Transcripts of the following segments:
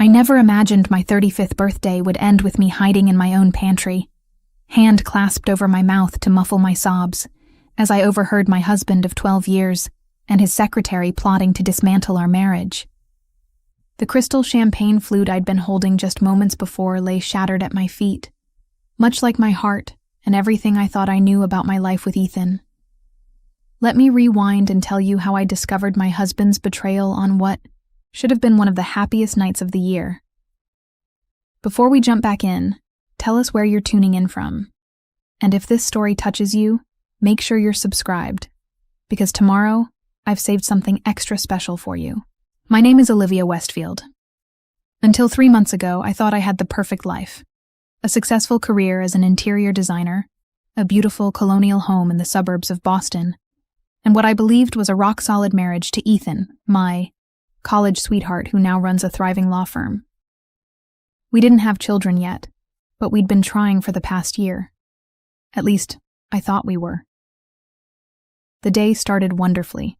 I never imagined my 35th birthday would end with me hiding in my own pantry, hand clasped over my mouth to muffle my sobs, as I overheard my husband of 12 years and his secretary plotting to dismantle our marriage. The crystal champagne flute I'd been holding just moments before lay shattered at my feet, much like my heart and everything I thought I knew about my life with Ethan. Let me rewind and tell you how I discovered my husband's betrayal on what should have been one of the happiest nights of the year. Before we jump back in, tell us where you're tuning in from. And if this story touches you, make sure you're subscribed, because tomorrow I've saved something extra special for you. My name is Olivia Westfield. Until 3 months ago, I thought I had the perfect life. A successful career as an interior designer, a beautiful colonial home in the suburbs of Boston, and what I believed was a rock-solid marriage to Ethan, my college sweetheart who now runs a thriving law firm. We didn't have children yet, but we'd been trying for the past year. At least, I thought we were. The day started wonderfully.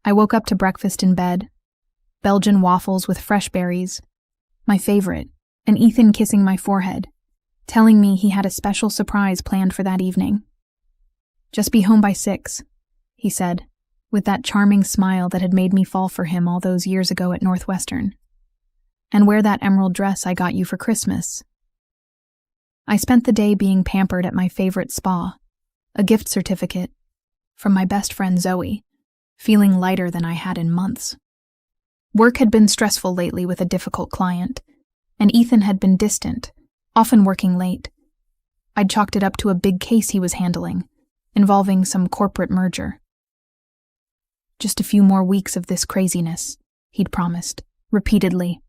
I woke up to breakfast in bed, Belgian waffles with fresh berries, my favorite, and Ethan kissing my forehead, telling me he had a special surprise planned for that evening. "Just be home by 6, he said, with that charming smile that had made me fall for him all those years ago at Northwestern. "And wear that emerald dress I got you for Christmas." I spent the day being pampered at my favorite spa, a gift certificate from my best friend Zoe, feeling lighter than I had in months. Work had been stressful lately with a difficult client, and Ethan had been distant, often working late. I'd chalked it up to a big case he was handling, involving some corporate merger. "Just a few more weeks of this craziness," he'd promised, repeatedly.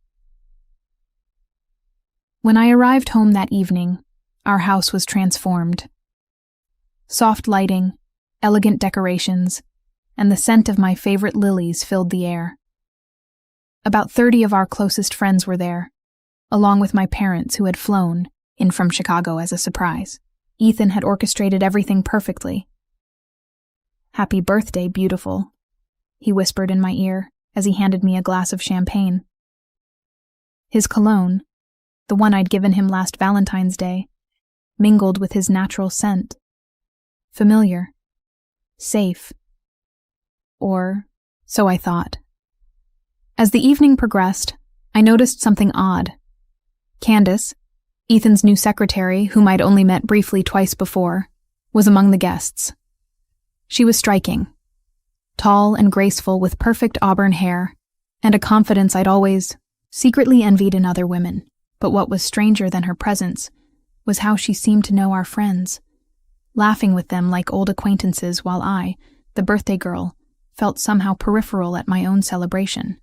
When I arrived home that evening, our house was transformed. Soft lighting, elegant decorations, and the scent of my favorite lilies filled the air. About 30 of our closest friends were there, along with my parents who had flown in from Chicago as a surprise. Ethan had orchestrated everything perfectly. "Happy birthday, beautiful," he whispered in my ear as he handed me a glass of champagne. His cologne, the one I'd given him last Valentine's Day, mingled with his natural scent. Familiar. Safe. Or so I thought. As the evening progressed, I noticed something odd. Candace, Ethan's new secretary, whom I'd only met briefly twice before, was among the guests. She was striking. Tall and graceful with perfect auburn hair, and a confidence I'd always secretly envied in other women. But what was stranger than her presence was how she seemed to know our friends, laughing with them like old acquaintances while I, the birthday girl, felt somehow peripheral at my own celebration.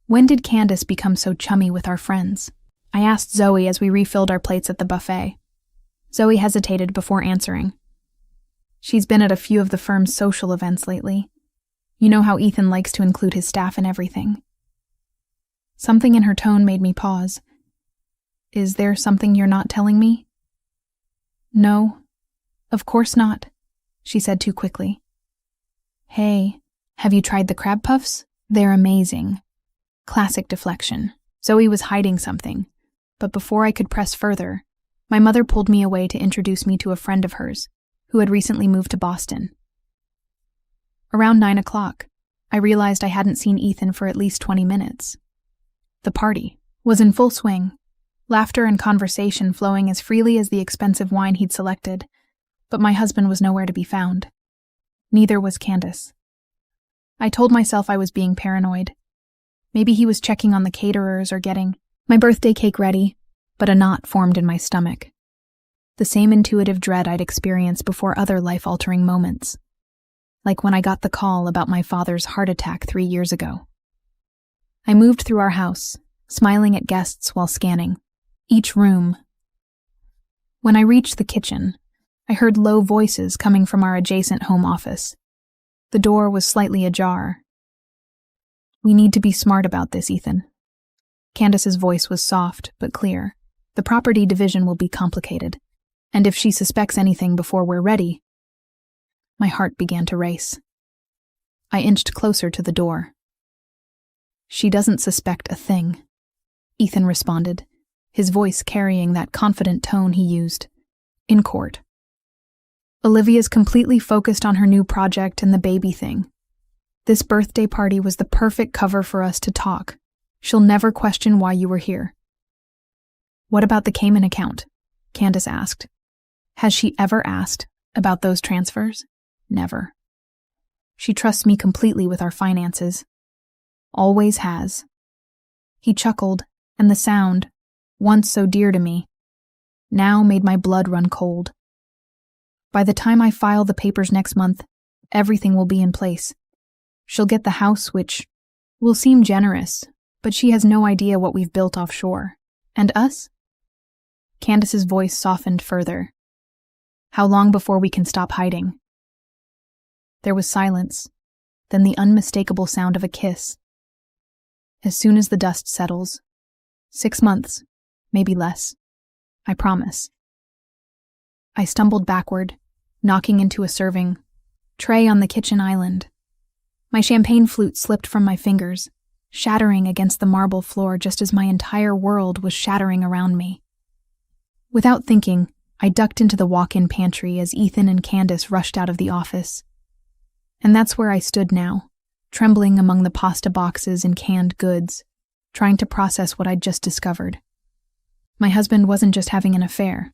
"When did Candace become so chummy with our friends?" I asked Zoe as we refilled our plates at the buffet. Zoe hesitated before answering. "She's been at a few of the firm's social events lately. You know how Ethan likes to include his staff in everything." Something in her tone made me pause. "Is there something you're not telling me?" "No, of course not," she said too quickly. "Hey, have you tried the crab puffs? They're amazing." Classic deflection. Zoe was hiding something, but before I could press further, my mother pulled me away to introduce me to a friend of hers who had recently moved to Boston. Around 9 o'clock, I realized I hadn't seen Ethan for at least 20 minutes. The party was in full swing, laughter and conversation flowing as freely as the expensive wine he'd selected, but my husband was nowhere to be found. Neither was Candace. I told myself I was being paranoid. Maybe he was checking on the caterers or getting my birthday cake ready, but a knot formed in my stomach. The same intuitive dread I'd experienced before other life-altering moments, like when I got the call about my father's heart attack 3 years ago. I moved through our house, smiling at guests while scanning each room. When I reached the kitchen, I heard low voices coming from our adjacent home office. The door was slightly ajar. "We need to be smart about this, Ethan." Candace's voice was soft but clear. "The property division will be complicated, and if she suspects anything before we're ready..." My heart began to race. I inched closer to the door. She doesn't suspect a thing, Ethan responded, his voice carrying that confident tone he used in court. Olivia's completely focused on her new project and the baby thing. This birthday party was the perfect cover for us to talk. She'll never question why you were here. What about the Cayman account? Candace asked. Has she ever asked about those transfers? Never. She trusts me completely with our finances. Always has. He chuckled, and the sound, once so dear to me, now made my blood run cold. By the time I file the papers next month, everything will be in place. She'll get the house, which will seem generous, but she has no idea what we've built offshore. And us? Candace's voice softened further. How long before we can stop hiding? There was silence, then the unmistakable sound of a kiss. As soon as the dust settles. 6 months, maybe less. I promise. I stumbled backward, knocking into a serving tray on the kitchen island. My champagne flute slipped from my fingers, shattering against the marble floor just as my entire world was shattering around me. Without thinking, I ducked into the walk-in pantry as Ethan and Candace rushed out of the office. And that's where I stood now, trembling among the pasta boxes and canned goods, trying to process what I'd just discovered. My husband wasn't just having an affair.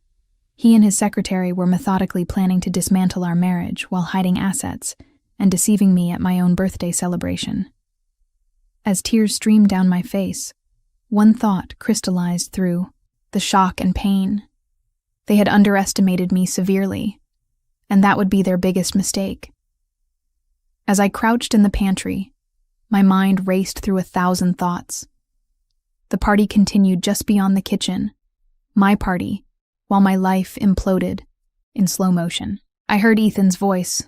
He and his secretary were methodically planning to dismantle our marriage while hiding assets and deceiving me at my own birthday celebration. As tears streamed down my face, one thought crystallized through the shock and pain. They had underestimated me severely, and that would be their biggest mistake. As I crouched in the pantry, my mind raced through 1,000 thoughts. The party continued just beyond the kitchen, my party, while my life imploded in slow motion. I heard Ethan's voice,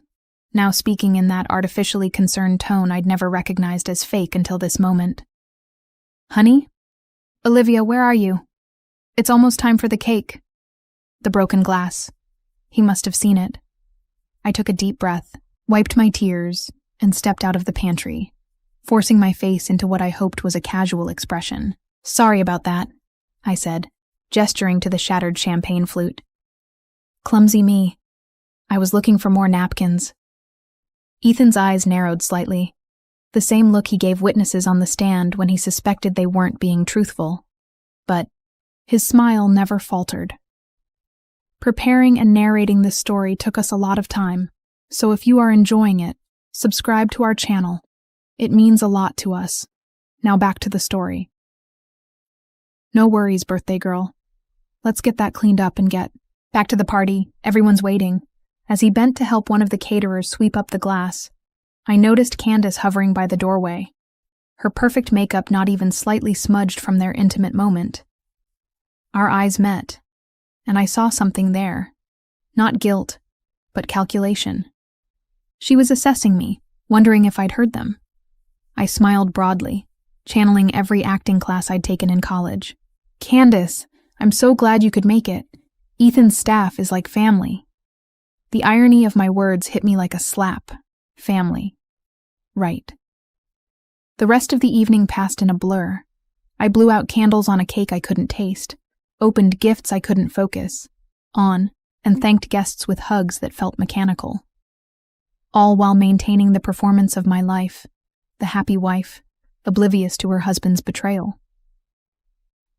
now speaking in that artificially concerned tone I'd never recognized as fake until this moment. Honey? Olivia, where are you? It's almost time for the cake. The broken glass. He must have seen it. I took a deep breath, wiped my tears, and stepped out of the pantry, forcing my face into what I hoped was a casual expression. Sorry about that, I said, gesturing to the shattered champagne flute. Clumsy me. I was looking for more napkins. Ethan's eyes narrowed slightly, the same look he gave witnesses on the stand when he suspected they weren't being truthful. But his smile never faltered. Preparing and narrating this story took us a lot of time, so if you are enjoying it, subscribe to our channel. It means a lot to us. Now back to the story. No worries, birthday girl. Let's get that cleaned up and get back to the party. Everyone's waiting. As he bent to help one of the caterers sweep up the glass, I noticed Candace hovering by the doorway, her perfect makeup not even slightly smudged from their intimate moment. Our eyes met, and I saw something there. Not guilt, but calculation. She was assessing me, wondering if I'd heard them. I smiled broadly, channeling every acting class I'd taken in college. Candace, I'm so glad you could make it. Ethan's staff is like family. The irony of my words hit me like a slap. Family. Right. The rest of the evening passed in a blur. I blew out candles on a cake I couldn't taste, opened gifts I couldn't focus on, and thanked guests with hugs that felt mechanical. All while maintaining the performance of my life, the happy wife, oblivious to her husband's betrayal.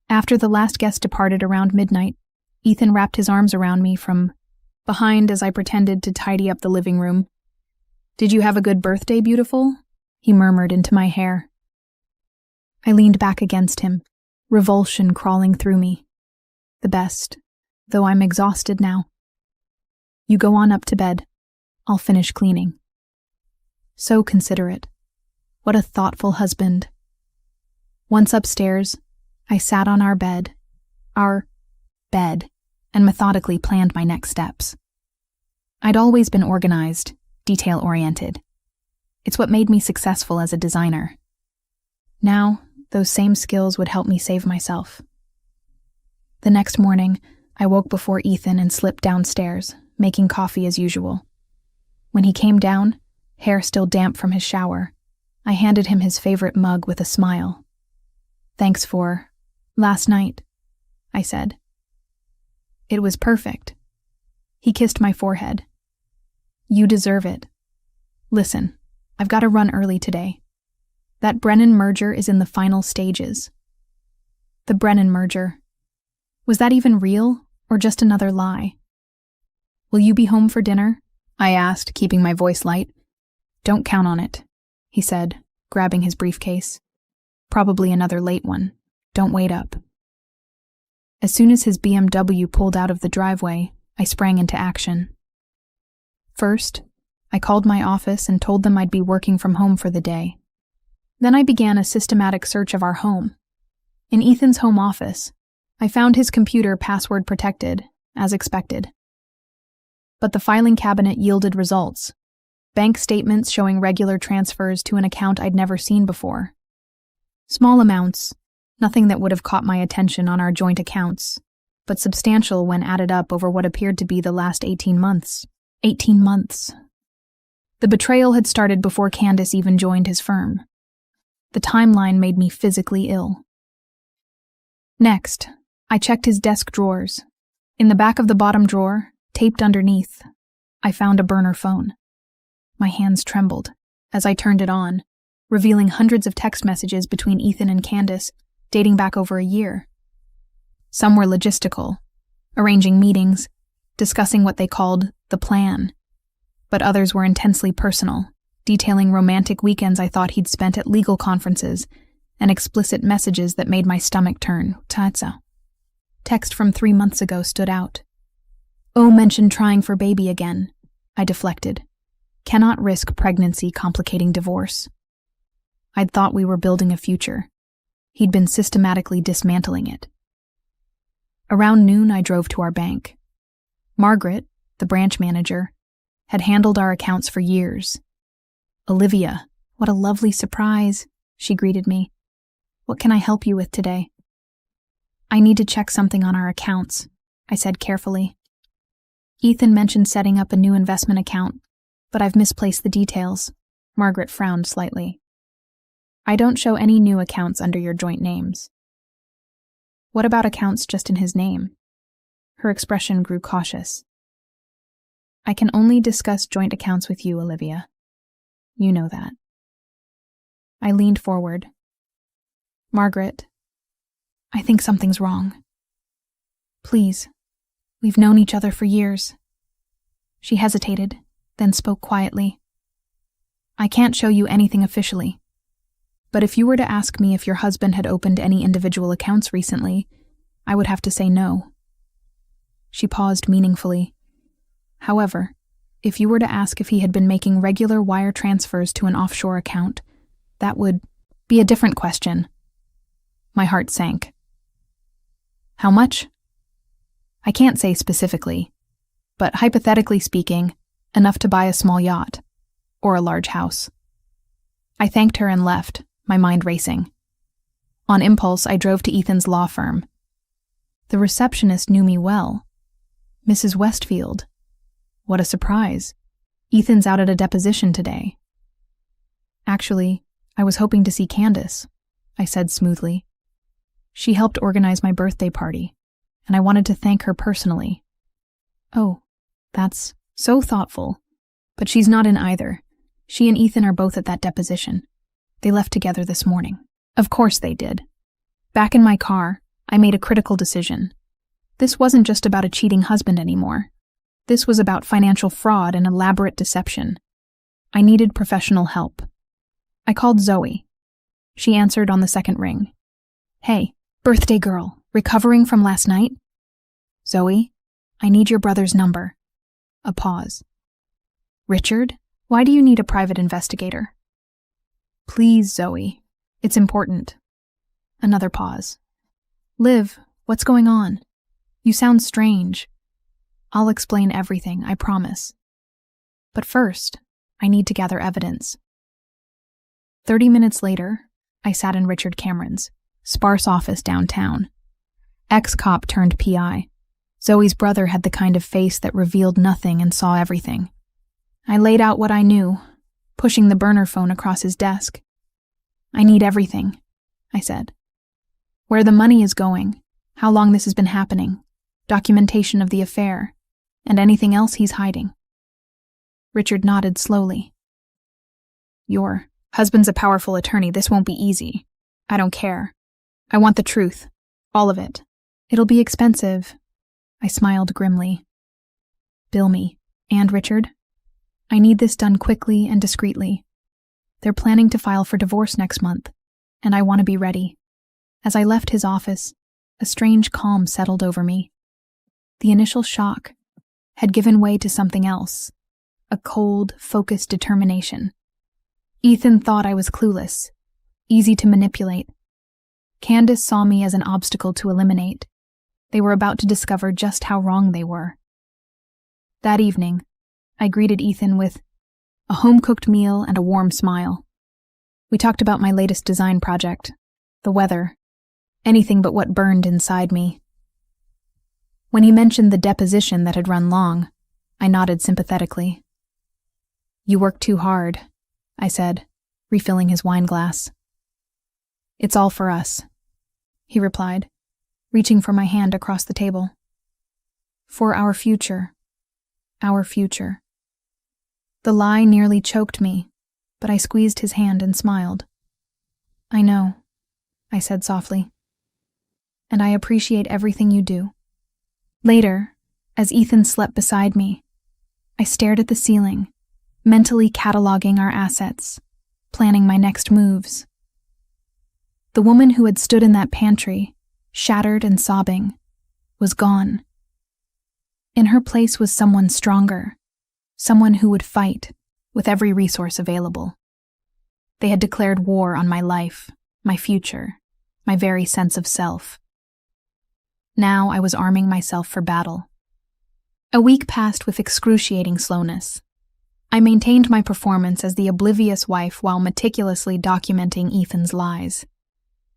After the last guest departed around midnight, Ethan wrapped his arms around me from behind as I pretended to tidy up the living room. Did you have a good birthday, beautiful? He murmured into my hair. I leaned back against him, revulsion crawling through me. The best, though I'm exhausted now. You go on up to bed. I'll finish cleaning. So considerate. What a thoughtful husband. Once upstairs, I sat on our bed, and methodically planned my next steps. I'd always been organized, detail-oriented. It's what made me successful as a designer. Now, those same skills would help me save myself. The next morning, I woke before Ethan and slipped downstairs, making coffee as usual. When he came down, hair still damp from his shower, I handed him his favorite mug with a smile. "Thanks for last night," I said. "It was perfect." He kissed my forehead. "You deserve it. Listen, I've got to run early today. That Brennan merger is in the final stages." The Brennan merger. Was that even real, or just another lie? "Will you be home for dinner?" I asked, keeping my voice light. "Don't count on it," he said, grabbing his briefcase. "Probably another late one. Don't wait up." As soon as his BMW pulled out of the driveway, I sprang into action. First, I called my office and told them I'd be working from home for the day. Then I began a systematic search of our home. In Ethan's home office, I found his computer password protected, as expected. But the filing cabinet yielded results. Bank statements showing regular transfers to an account I'd never seen before. Small amounts, nothing that would have caught my attention on our joint accounts, but substantial when added up over what appeared to be the last 18 months. 18 months. The betrayal had started before Candace even joined his firm. The timeline made me physically ill. Next, I checked his desk drawers. In the back of the bottom drawer, taped underneath, I found a burner phone. My hands trembled as I turned it on, revealing hundreds of text messages between Ethan and Candace, dating back over a year. Some were logistical, arranging meetings, discussing what they called the plan, but others were intensely personal, detailing romantic weekends I thought he'd spent at legal conferences and explicit messages that made my stomach turn. Tatsa. Text from 3 months ago stood out. "Oh, mentioned trying for baby again." I deflected. Cannot risk pregnancy complicating divorce. I'd thought we were building a future. He'd been systematically dismantling it. Around noon, I drove to our bank. Margaret, the branch manager, had handled our accounts for years. "Olivia, what a lovely surprise," she greeted me. "What can I help you with today?" "I need to check something on our accounts," I said carefully. "Ethan mentioned setting up a new investment account, but I've misplaced the details." Margaret frowned slightly. "I don't show any new accounts under your joint names." "What about accounts just in his name?" Her expression grew cautious. "I can only discuss joint accounts with you, Olivia. You know that." I leaned forward. "Margaret, I think something's wrong. Please, we've known each other for years." She hesitated, then spoke quietly. "I can't show you anything officially, but if you were to ask me if your husband had opened any individual accounts recently, I would have to say no." She paused meaningfully. "However, if you were to ask if he had been making regular wire transfers to an offshore account, that would be a different question." My heart sank. "How much?" "I can't say specifically, but hypothetically speaking, enough to buy a small yacht or a large house." I thanked her and left, my mind racing. On impulse, I drove to Ethan's law firm. The receptionist knew me well. Mrs. Westfield. What a surprise. Ethan's out at a deposition today. "Actually, I was hoping to see Candace," I said smoothly. "She helped organize my birthday party, and I wanted to thank her personally." "Oh, that's so thoughtful. But she's not in either. She and Ethan are both at that deposition. They left together this morning." Of course they did. Back in my car, I made a critical decision. This wasn't just about a cheating husband anymore. This was about financial fraud and elaborate deception. I needed professional help. I called Zoe. She answered on the second ring. "Hey, birthday girl, recovering from last night?" "Zoe, I need your brother's number." A pause. "Richard, why do you need a private investigator?" "Please, Zoe, it's important." Another pause. "Liv, what's going on? You sound strange." "I'll explain everything, I promise. But first, I need to gather evidence." 30 minutes later, I sat in Richard Cameron's sparse office downtown. Ex-cop turned PI. Zoe's brother had the kind of face that revealed nothing and saw everything. I laid out what I knew, pushing the burner phone across his desk, I need everything, I said. Where the money is going, how long this has been happening, documentation of the affair, and anything else he's hiding. Richard nodded slowly. Your husband's a powerful attorney. This won't be easy. I don't care. I want the truth. All of it. It'll be expensive. I smiled grimly. Bill me. And Richard? I need this done quickly and discreetly. They're planning to file for divorce next month, and I want to be ready. As I left his office, a strange calm settled over me. The initial shock had given way to something else, a cold, focused determination. Ethan thought I was clueless, easy to manipulate. Candace saw me as an obstacle to eliminate. They were about to discover just how wrong they were. That evening, I greeted Ethan with a home-cooked meal and a warm smile. We talked about my latest design project, the weather, anything but what burned inside me. When he mentioned the deposition that had run long, I nodded sympathetically. You work too hard, I said, refilling his wine glass. It's all for us, he replied, reaching for my hand across the table. For our future. Our future. The lie nearly choked me, but I squeezed his hand and smiled. I know, I said softly. And I appreciate everything you do. Later, as Ethan slept beside me, I stared at the ceiling, mentally cataloging our assets, planning my next moves. The woman who had stood in that pantry, shattered and sobbing, was gone. In her place was someone stronger, someone who would fight with every resource available. They had declared war on my life, my future, my very sense of self. Now I was arming myself for battle. A week passed with excruciating slowness. I maintained my performance as the oblivious wife while meticulously documenting Ethan's lies.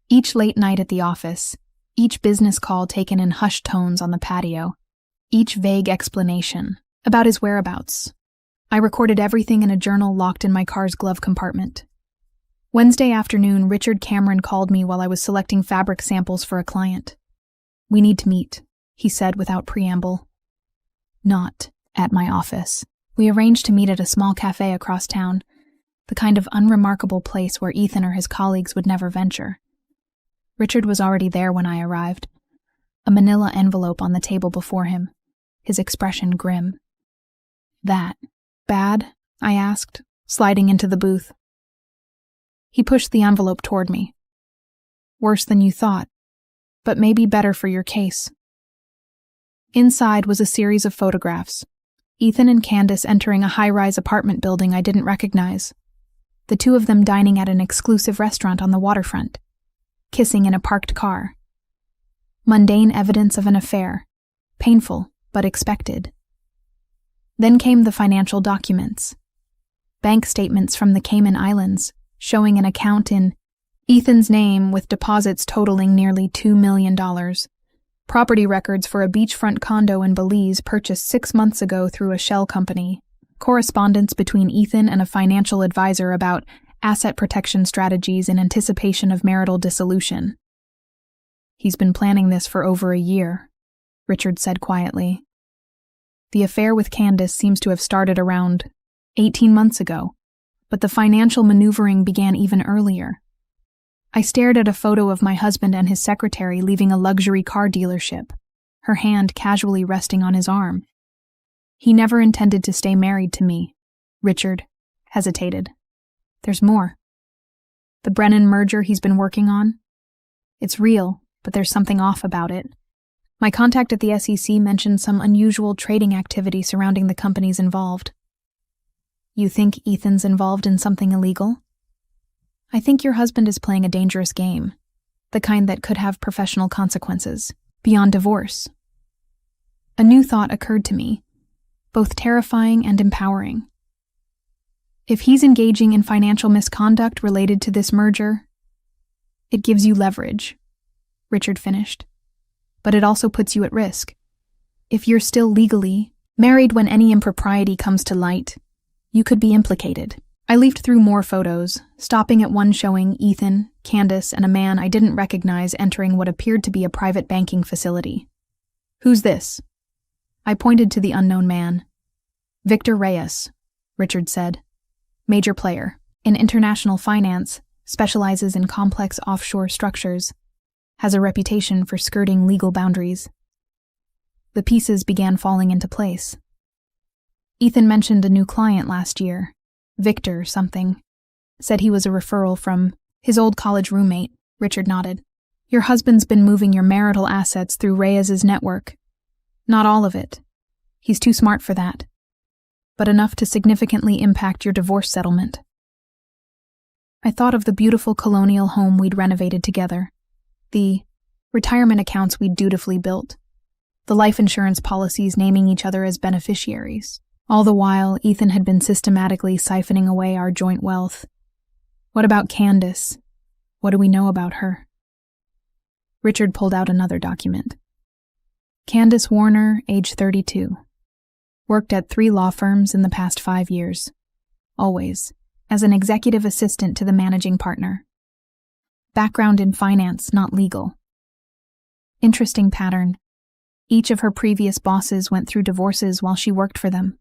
Each late night at the office, each business call taken in hushed tones on the patio, each vague explanation about his whereabouts. I recorded everything in a journal locked in my car's glove compartment. Wednesday afternoon, Richard Cameron called me while I was selecting fabric samples for a client. We need to meet, he said without preamble. Not at my office. We arranged to meet at a small cafe across town, the kind of unremarkable place where Ethan or his colleagues would never venture. Richard was already there when I arrived, a manila envelope on the table before him, his expression grim. That bad? I asked, sliding into the booth. He pushed the envelope toward me. Worse than you thought, but maybe better for your case. Inside was a series of photographs. Ethan and Candace entering a high-rise apartment building I didn't recognize. The two of them dining at an exclusive restaurant on the waterfront, kissing in a parked car. Mundane evidence of an affair, painful but expected. Then came the financial documents. Bank statements from the Cayman Islands, showing an account in Ethan's name with deposits totaling nearly $2 million. Property records for a beachfront condo in Belize purchased 6 months ago through a shell company. Correspondence between Ethan and a financial advisor about asset protection strategies in anticipation of marital dissolution. He's been planning this for over a year, Richard said quietly. The affair with Candace seems to have started around 18 months ago, but the financial maneuvering began even earlier. I stared at a photo of my husband and his secretary leaving a luxury car dealership, her hand casually resting on his arm. He never intended to stay married to me. Richard hesitated. There's more. The Brennan merger he's been working on? It's real, but there's something off about it. My contact at the SEC mentioned some unusual trading activity surrounding the companies involved. You think Ethan's involved in something illegal? I think your husband is playing a dangerous game, the kind that could have professional consequences, beyond divorce. A new thought occurred to me, both terrifying and empowering. If he's engaging in financial misconduct related to this merger, it gives you leverage, Richard finished. But it also puts you at risk. If you're still legally married when any impropriety comes to light, you could be implicated. I leafed through more photos, stopping at one showing Ethan, Candace, and a man I didn't recognize entering what appeared to be a private banking facility. "Who's this?" I pointed to the unknown man. "Victor Reyes," Richard said. "Major player. In international finance, specializes in complex offshore structures. Has a reputation for skirting legal boundaries." The pieces began falling into place. "Ethan mentioned a new client last year. Victor something. Said he was a referral from his old college roommate," Richard nodded. "Your husband's been moving your marital assets through Reyes's network. Not all of it. He's too smart for that. But enough to significantly impact your divorce settlement." I thought of the beautiful colonial home we'd renovated together, the retirement accounts we'd dutifully built, the life insurance policies naming each other as beneficiaries. All the while, Ethan had been systematically siphoning away our joint wealth. What about Candace? What do we know about her? Richard pulled out another document. Candace Warner, age 32. Worked at 3 law firms in the past 5 years. Always as an executive assistant to the managing partner. Background in finance, not legal. Interesting pattern. Each of her previous bosses went through divorces while she worked for them.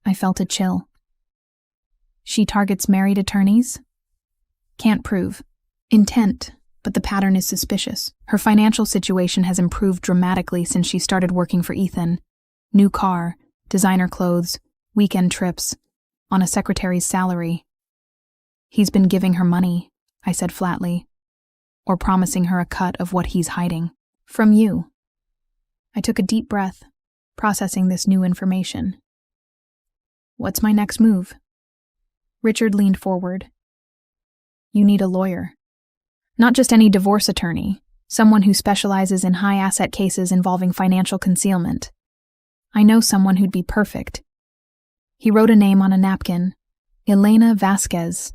I felt a chill. She targets married attorneys? Can't prove. Intent, but the pattern is suspicious. Her financial situation has improved dramatically since she started working for Ethan. New car, designer clothes, weekend trips, on a secretary's salary. He's been giving her money, I said flatly, or promising her a cut of what he's hiding. From you. I took a deep breath, processing this new information. What's my next move? Richard leaned forward. You need a lawyer. Not just any divorce attorney, someone who specializes in high-asset cases involving financial concealment. I know someone who'd be perfect. He wrote a name on a napkin, Elena Vasquez.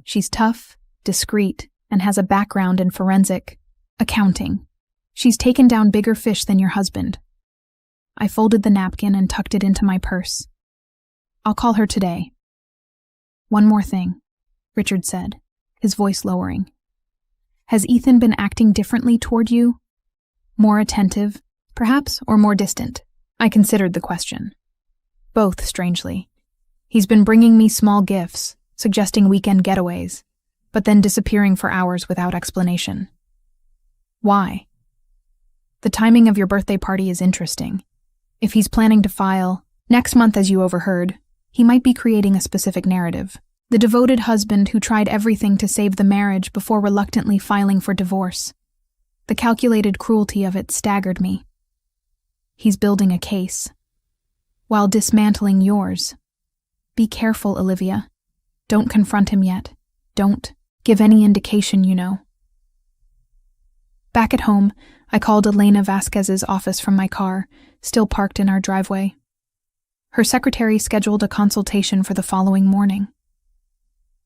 She's tough, discreet, and has a background in forensic accounting. She's taken down bigger fish than your husband. I folded the napkin and tucked it into my purse. I'll call her today. One more thing, Richard said, his voice lowering. Has Ethan been acting differently toward you? More attentive, perhaps, or more distant? I considered the question. Both, strangely. He's been bringing me small gifts, suggesting weekend getaways, but then disappearing for hours without explanation. Why? The timing of your birthday party is interesting. If he's planning to file next month, as you overheard, he might be creating a specific narrative. The devoted husband who tried everything to save the marriage before reluctantly filing for divorce. The calculated cruelty of it staggered me. He's building a case, while dismantling yours. Be careful, Olivia. Don't confront him yet. Don't give any indication you know. Back at home, I called Elena Vasquez's office from my car, still parked in our driveway. Her secretary scheduled a consultation for the following morning.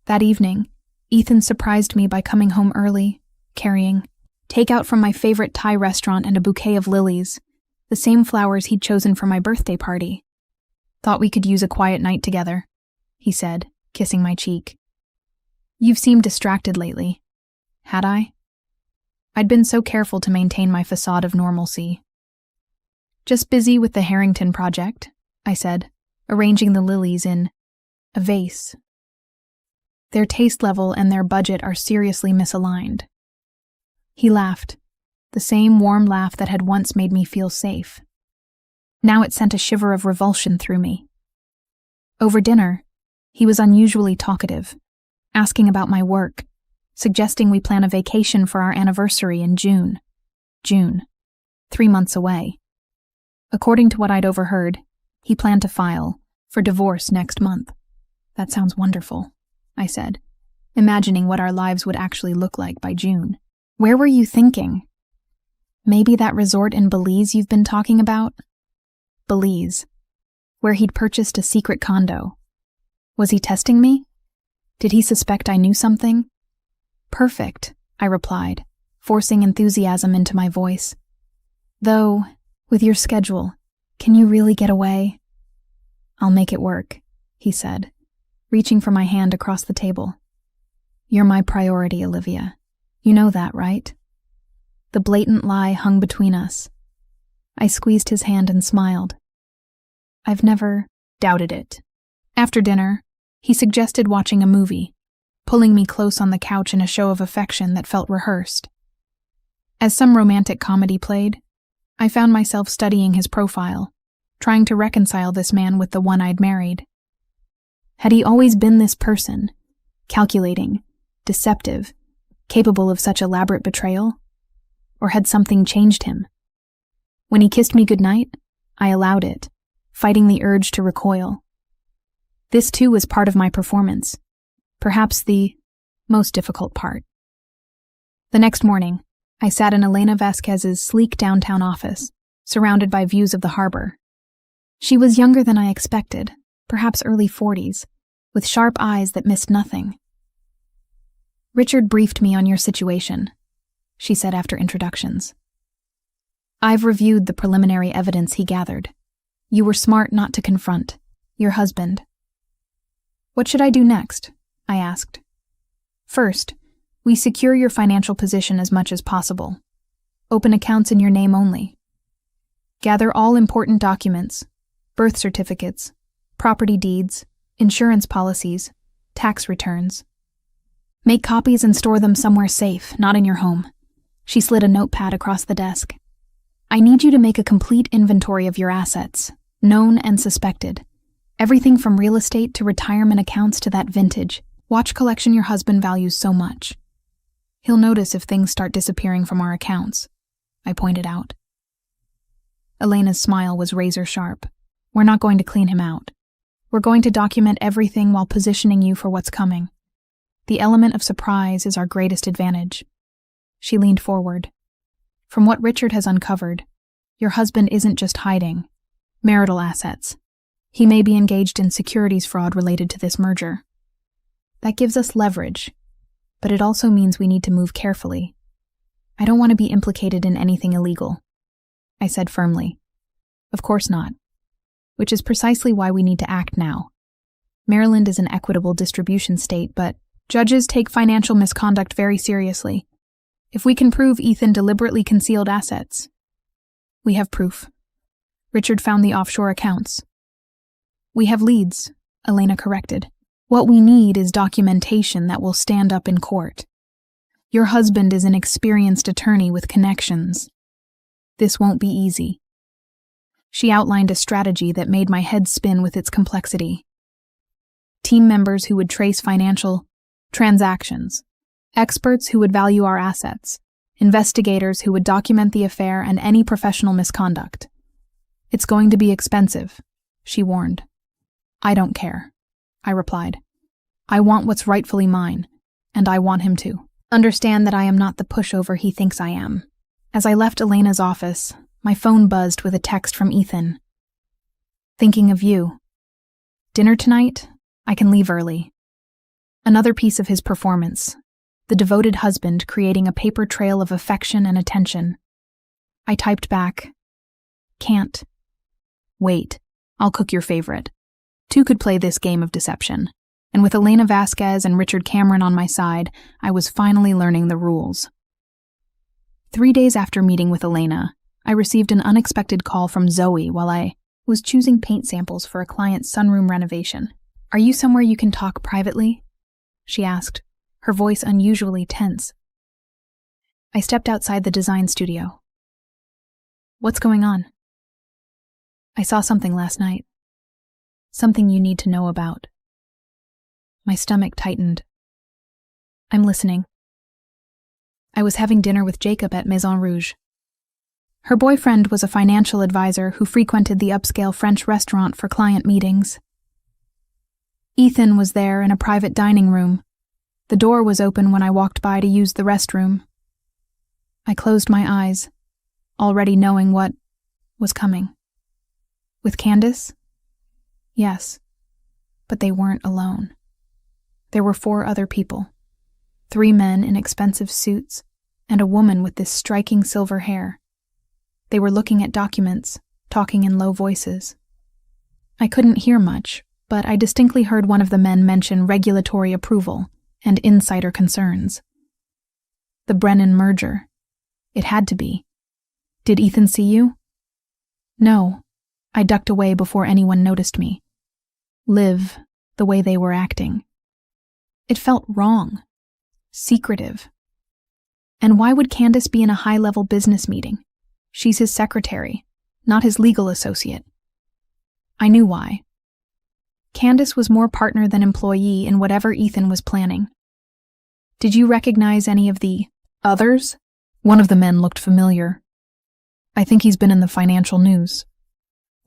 That evening, Ethan surprised me by coming home early, carrying takeout from my favorite Thai restaurant and a bouquet of lilies, the same flowers he'd chosen for my birthday party. Thought we could use a quiet night together, he said, kissing my cheek. You've seemed distracted lately. Had I? I'd been so careful to maintain my facade of normalcy. Just busy with the Harrington project, I said, arranging the lilies in a vase. Their taste level and their budget are seriously misaligned. He laughed, the same warm laugh that had once made me feel safe. Now it sent a shiver of revulsion through me. Over dinner, he was unusually talkative, asking about my work, suggesting we plan a vacation for our anniversary in June. 3 months away. According to what I'd overheard, he planned to file for divorce next month. That sounds wonderful, I said, imagining what our lives would actually look like by June. Where were you thinking? Maybe that resort in Belize you've been talking about? Belize, where he'd purchased a secret condo. Was he testing me? Did he suspect I knew something? Perfect, I replied, forcing enthusiasm into my voice. Though, with your schedule, can you really get away? I'll make it work, he said, reaching for my hand across the table. "You're my priority, Olivia. You know that, right?" The blatant lie hung between us. I squeezed his hand and smiled. I've never doubted it. After dinner, he suggested watching a movie, pulling me close on the couch in a show of affection that felt rehearsed. As some romantic comedy played, I found myself studying his profile, trying to reconcile this man with the one I'd married. Had he always been this person, calculating, deceptive, capable of such elaborate betrayal? Or had something changed him? When he kissed me goodnight, I allowed it, fighting the urge to recoil. This too was part of my performance, perhaps the most difficult part. The next morning, I sat in Elena Vasquez's sleek downtown office, surrounded by views of the harbor. She was younger than I expected, perhaps early 40s, with sharp eyes that missed nothing. "Richard briefed me on your situation," she said after introductions. "I've reviewed the preliminary evidence he gathered. You were smart not to confront your husband." "What should I do next?" I asked. "First, we secure your financial position as much as possible. Open accounts in your name only. Gather all important documents, birth certificates, property deeds, insurance policies, tax returns. Make copies and store them somewhere safe, not in your home." She slid a notepad across the desk. "I need you to make a complete inventory of your assets, known and suspected. Everything from real estate to retirement accounts to that vintage watch collection your husband values so much. He'll notice if things start disappearing from our accounts," I pointed out. Elena's smile was razor sharp. "We're not going to clean him out. We're going to document everything while positioning you for what's coming. The element of surprise is our greatest advantage." She leaned forward. "From what Richard has uncovered, your husband isn't just hiding marital assets. He may be engaged in securities fraud related to this merger. That gives us leverage, but it also means we need to move carefully. I don't want to be implicated in anything illegal," I said firmly. "Of course not. Which is precisely why we need to act now. Maryland is an equitable distribution state, but judges take financial misconduct very seriously. If we can prove Ethan deliberately concealed assets..." "We have proof. Richard found the offshore accounts." "We have leads," Elena corrected. "What we need is documentation that will stand up in court. Your husband is an experienced attorney with connections. This won't be easy." She outlined a strategy that made my head spin with its complexity. Team members who would trace financial transactions, experts who would value our assets, investigators who would document the affair and any professional misconduct. "It's going to be expensive," she warned. "I don't care," I replied. "I want what's rightfully mine, and I want him to understand that I am not the pushover he thinks I am." As I left Elena's office, my phone buzzed with a text from Ethan. "Thinking of you. Dinner tonight? I can leave early." Another piece of his performance, the devoted husband creating a paper trail of affection and attention. I typed back, "Can't. Wait, I'll cook your favorite." Two could play this game of deception, and with Elena Vasquez and Richard Cameron on my side, I was finally learning the rules. 3 days after meeting with Elena, I received an unexpected call from Zoe while I was choosing paint samples for a client's sunroom renovation. "Are you somewhere you can talk privately?" she asked, her voice unusually tense. I stepped outside the design studio. "What's going on?" "I saw something last night. Something you need to know about." My stomach tightened. "I'm listening." "I was having dinner with Jacob at Maison Rouge. Her boyfriend was a financial advisor who frequented the upscale French restaurant for client meetings. Ethan was there in a private dining room. The door was open when I walked by to use the restroom. I closed my eyes, already knowing what was coming. With Candace? Yes, but they weren't alone. There were 4 other people, 3 men in expensive suits, and a woman with this striking silver hair. They were looking at documents, talking in low voices. I couldn't hear much, but I distinctly heard one of the men mention regulatory approval and insider concerns. The Brennan merger. It had to be. Did Ethan see you? No. I ducked away before anyone noticed me. Live the way they were acting. It felt wrong. Secretive. And why would Candace be in a high-level business meeting? She's his secretary, not his legal associate. I knew why. Candace was more partner than employee in whatever Ethan was planning. Did you recognize any of the others? One of the men looked familiar. I think he's been in the financial news.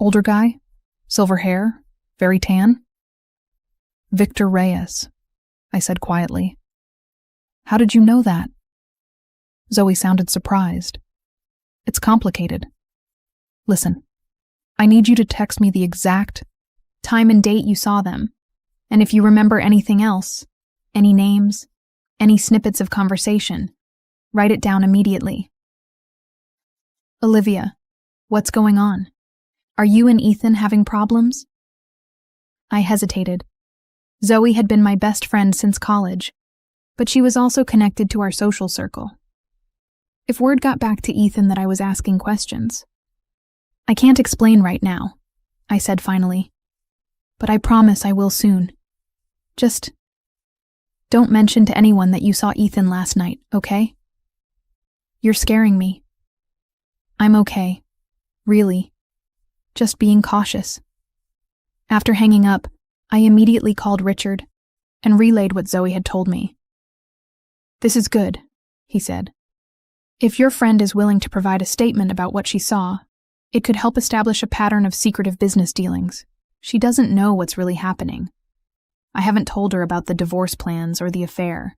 Older guy? Silver hair? Very tan? Victor Reyes, I said quietly. How did you know that? Zoe sounded surprised. It's complicated. Listen, I need you to text me the exact time and date you saw them, and if you remember anything else, any names, any snippets of conversation, write it down immediately. Olivia, what's going on? Are you and Ethan having problems? I hesitated. Zoe had been my best friend since college, but she was also connected to our social circle. If word got back to Ethan that I was asking questions. I can't explain right now, I said finally, but I promise I will soon. Just don't mention to anyone that you saw Ethan last night, okay? You're scaring me. I'm okay. Really. Just being cautious. After hanging up, I immediately called Richard and relayed what Zoe had told me. This is good, he said. If your friend is willing to provide a statement about what she saw, it could help establish a pattern of secretive business dealings. She doesn't know what's really happening. I haven't told her about the divorce plans or the affair.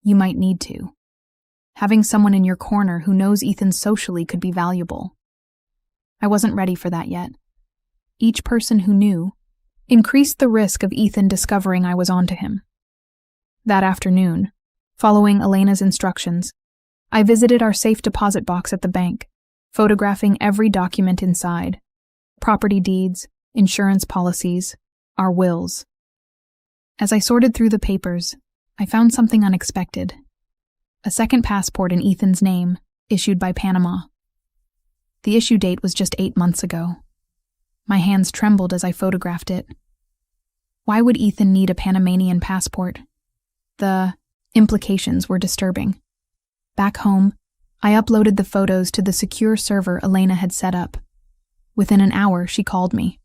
You might need to. Having someone in your corner who knows Ethan socially could be valuable. I wasn't ready for that yet. Each person who knew increased the risk of Ethan discovering I was onto him. That afternoon, following Elena's instructions, I visited our safe deposit box at the bank, photographing every document inside: property deeds, insurance policies, our wills. As I sorted through the papers, I found something unexpected. A second passport in Ethan's name, issued by Panama. The issue date was just 8 months ago. My hands trembled as I photographed it. Why would Ethan need a Panamanian passport? The implications were disturbing. Back home, I uploaded the photos to the secure server Elena had set up. Within an hour, she called me.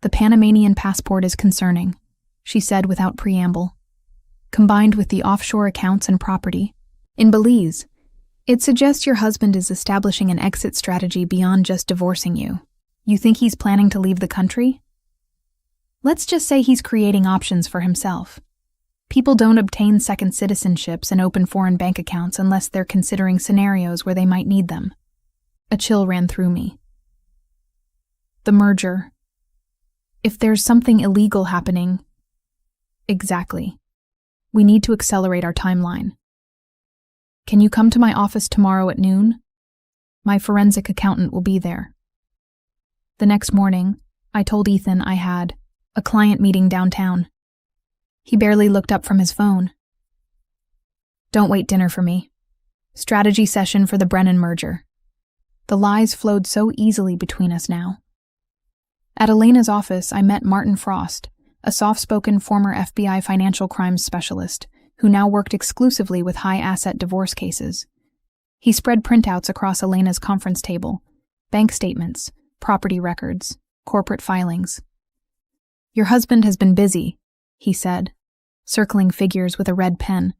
The Panamanian passport is concerning, she said without preamble. Combined with the offshore accounts and property in Belize, it suggests your husband is establishing an exit strategy beyond just divorcing you. You think he's planning to leave the country? Let's just say he's creating options for himself. People don't obtain second citizenships and open foreign bank accounts unless they're considering scenarios where they might need them. A chill ran through me. The merger. If there's something illegal happening. Exactly. We need to accelerate our timeline. Can you come to my office tomorrow at noon? My forensic accountant will be there. The next morning, I told Ethan I had a client meeting downtown. He barely looked up from his phone. Don't wait dinner for me. Strategy session for the Brennan merger. The lies flowed so easily between us now. At Elena's office, I met Martin Frost, a soft-spoken former FBI financial crimes specialist who now worked exclusively with high-asset divorce cases. He spread printouts across Elena's conference table, bank statements, property records, corporate filings. Your husband has been busy, he said, circling figures with a red pen.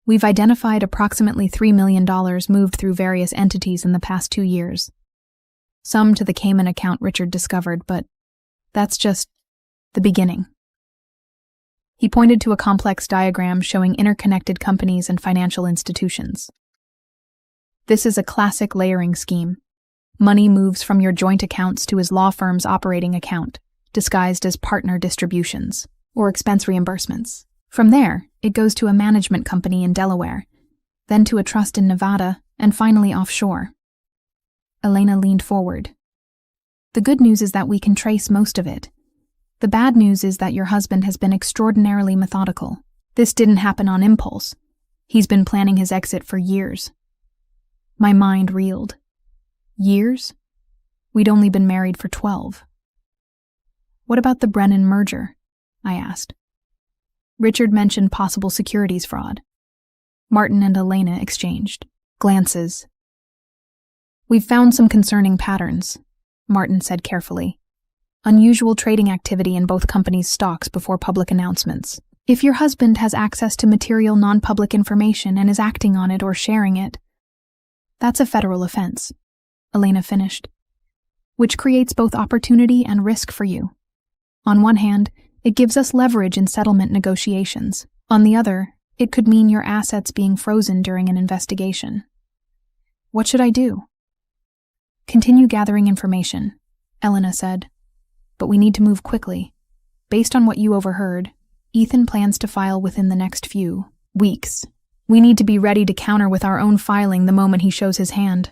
We've identified approximately $3 million moved through various entities in the past 2 years. Some to the Cayman account Richard discovered, but that's just the beginning. He pointed to a complex diagram showing interconnected companies and financial institutions. This is a classic layering scheme. Money moves from your joint accounts to his law firm's operating account, disguised as partner distributions or expense reimbursements. From there, it goes to a management company in Delaware, then to a trust in Nevada, and finally offshore. Elena leaned forward. The good news is that we can trace most of it. The bad news is that your husband has been extraordinarily methodical. This didn't happen on impulse. He's been planning his exit for years. My mind reeled. Years? We'd only been married for 12. What about the Brennan merger? I asked. Richard mentioned possible securities fraud. Martin and Elena exchanged glances. We've found some concerning patterns, Martin said carefully. Unusual trading activity in both companies' stocks before public announcements. If your husband has access to material non-public information and is acting on it or sharing it, that's a federal offense, Elena finished, which creates both opportunity and risk for you. On one hand, it gives us leverage in settlement negotiations. On the other, it could mean your assets being frozen during an investigation. What should I do? Continue gathering information, Elena said. But we need to move quickly. Based on what you overheard, Ethan plans to file within the next few weeks. We need to be ready to counter with our own filing the moment he shows his hand.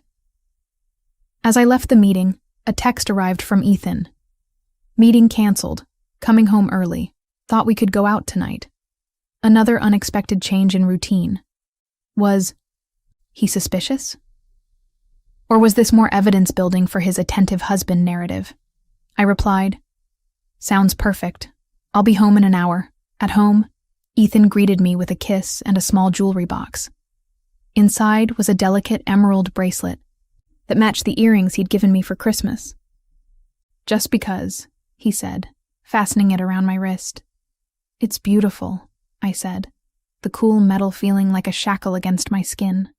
As I left the meeting, a text arrived from Ethan. Meeting canceled. Coming home early. Thought we could go out tonight. Another unexpected change in routine. Was he suspicious? Or was this more evidence building for his attentive husband narrative? I replied, Sounds perfect. I'll be home in an hour. At home, Ethan greeted me with a kiss and a small jewelry box. Inside was a delicate emerald bracelet that matched the earrings he'd given me for Christmas. Just because, he said, fastening it around my wrist. It's beautiful, I said, the cool metal feeling like a shackle against my skin.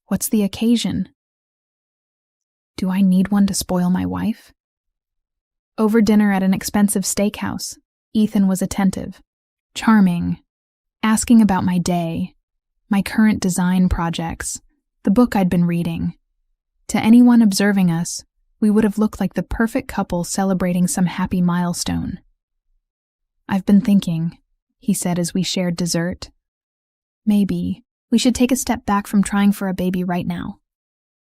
What's the occasion? Do I need one to spoil my wife? Over dinner at an expensive steakhouse, Ethan was attentive, charming, asking about my day, my current design projects, the book I'd been reading. To anyone observing us, we would have looked like the perfect couple celebrating some happy milestone. I've been thinking, he said as we shared dessert. Maybe we should take a step back from trying for a baby right now.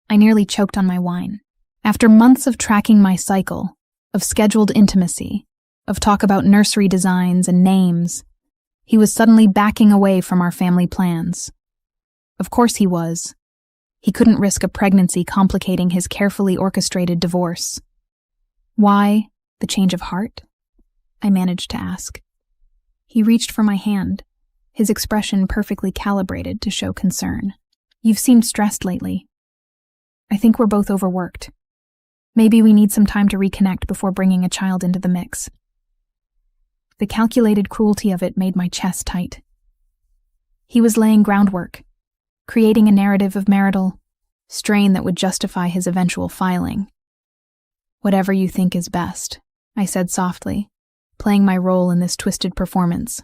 I nearly choked on my wine. After months of tracking my cycle, of scheduled intimacy, of talk about nursery designs and names, he was suddenly backing away from our family plans. Of course he was. He couldn't risk a pregnancy complicating his carefully orchestrated divorce. Why the change of heart? I managed to ask. He reached for my hand, his expression perfectly calibrated to show concern. You've seemed stressed lately. I think we're both overworked. Maybe we need some time to reconnect before bringing a child into the mix. The calculated cruelty of it made my chest tight. He was laying groundwork, creating a narrative of marital strain that would justify his eventual filing. Whatever you think is best, I said softly, playing my role in this twisted performance.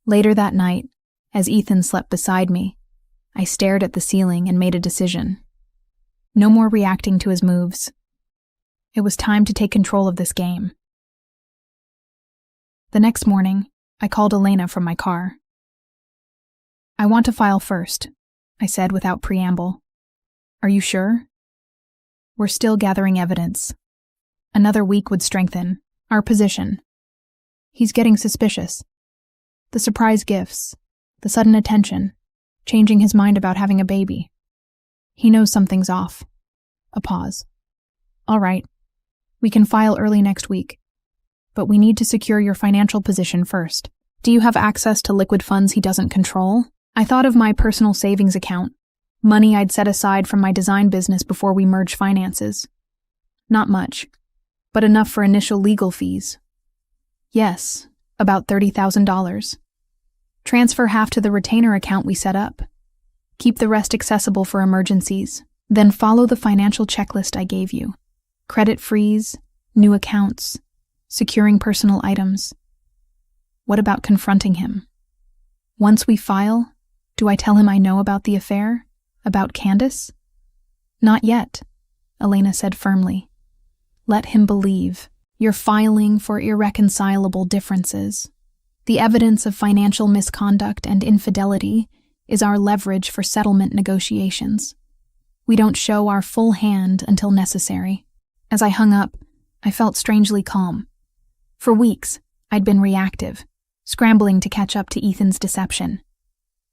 Later that night, as Ethan slept beside me, I stared at the ceiling and made a decision. No more reacting to his moves. It was time to take control of this game. The next morning, I called Elena from my car. I want to file first, I said without preamble. Are you sure? We're still gathering evidence. Another week would strengthen our position. He's getting suspicious. The surprise gifts, the sudden attention, changing his mind about having a baby. He knows something's off. A pause. All right. We can file early next week. But we need to secure your financial position first. Do you have access to liquid funds he doesn't control? I thought of my personal savings account, money I'd set aside from my design business before we merged finances. Not much, but enough for initial legal fees. Yes, about $30,000. Transfer half to the retainer account we set up. Keep the rest accessible for emergencies. Then follow the financial checklist I gave you. Credit freeze, new accounts, securing personal items. What about confronting him? Once we file, do I tell him I know about the affair? About Candace? Not yet, Elena said firmly. Let him believe. You're filing for irreconcilable differences. The evidence of financial misconduct and infidelity is our leverage for settlement negotiations. We don't show our full hand until necessary. As I hung up, I felt strangely calm. For weeks, I'd been reactive, scrambling to catch up to Ethan's deception.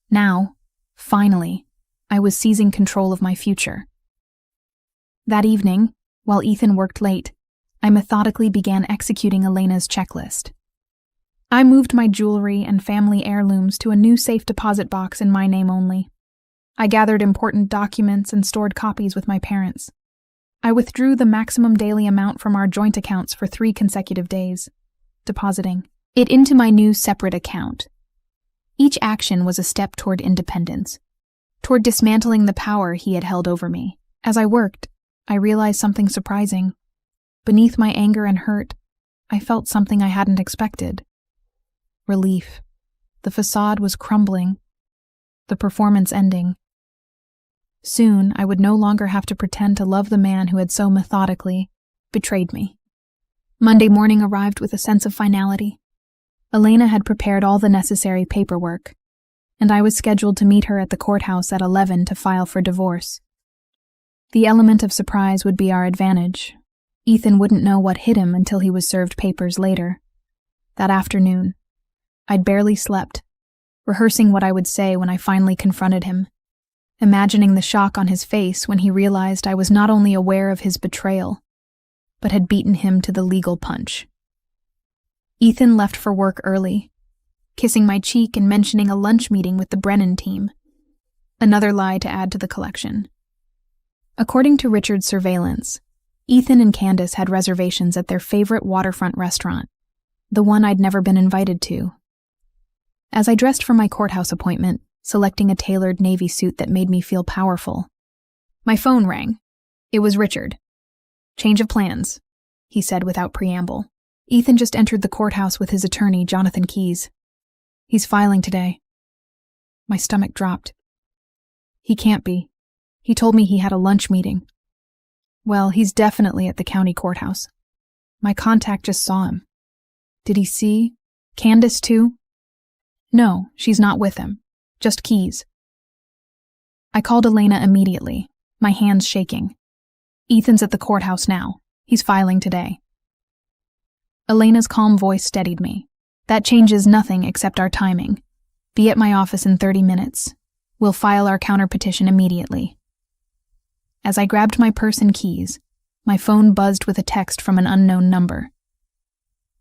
Now, finally, I was seizing control of my future. That evening, while Ethan worked late, I methodically began executing Elena's checklist. I moved my jewelry and family heirlooms to a new safe deposit box in my name only. I gathered important documents and stored copies with my parents. I withdrew the maximum daily amount from our joint accounts for 3 consecutive days, depositing it into my new separate account. Each action was a step toward independence, toward dismantling the power he had held over me. As I worked, I realized something surprising. Beneath my anger and hurt, I felt something I hadn't expected. Relief. The facade was crumbling, the performance ending. Soon, I would no longer have to pretend to love the man who had so methodically betrayed me. Monday morning arrived with a sense of finality. Elena had prepared all the necessary paperwork, and I was scheduled to meet her at the courthouse at 11 to file for divorce. The element of surprise would be our advantage. Ethan wouldn't know what hit him until he was served papers later. That afternoon, I'd barely slept, rehearsing what I would say when I finally confronted him, imagining the shock on his face when he realized I was not only aware of his betrayal, but had beaten him to the legal punch. Ethan left for work early, kissing my cheek and mentioning a lunch meeting with the Brennan team. Another lie to add to the collection. According to Richard's surveillance, Ethan and Candace had reservations at their favorite waterfront restaurant, the one I'd never been invited to. As I dressed for my courthouse appointment, selecting a tailored navy suit that made me feel powerful, my phone rang. It was Richard. "Change of plans," he said without preamble. "Ethan just entered the courthouse with his attorney, Jonathan Keyes. He's filing today." My stomach dropped. "He can't be. He told me he had a lunch meeting." "Well, he's definitely at the county courthouse. My contact just saw him." "Did he see Candace too?" "No, she's not with him. Just Keyes." I called Elena immediately, my hands shaking. "Ethan's at the courthouse now. He's filing today." Elena's calm voice steadied me. "That changes nothing except our timing. Be at my office in 30 minutes. We'll file our counterpetition immediately." As I grabbed my purse and keys, my phone buzzed with a text from an unknown number.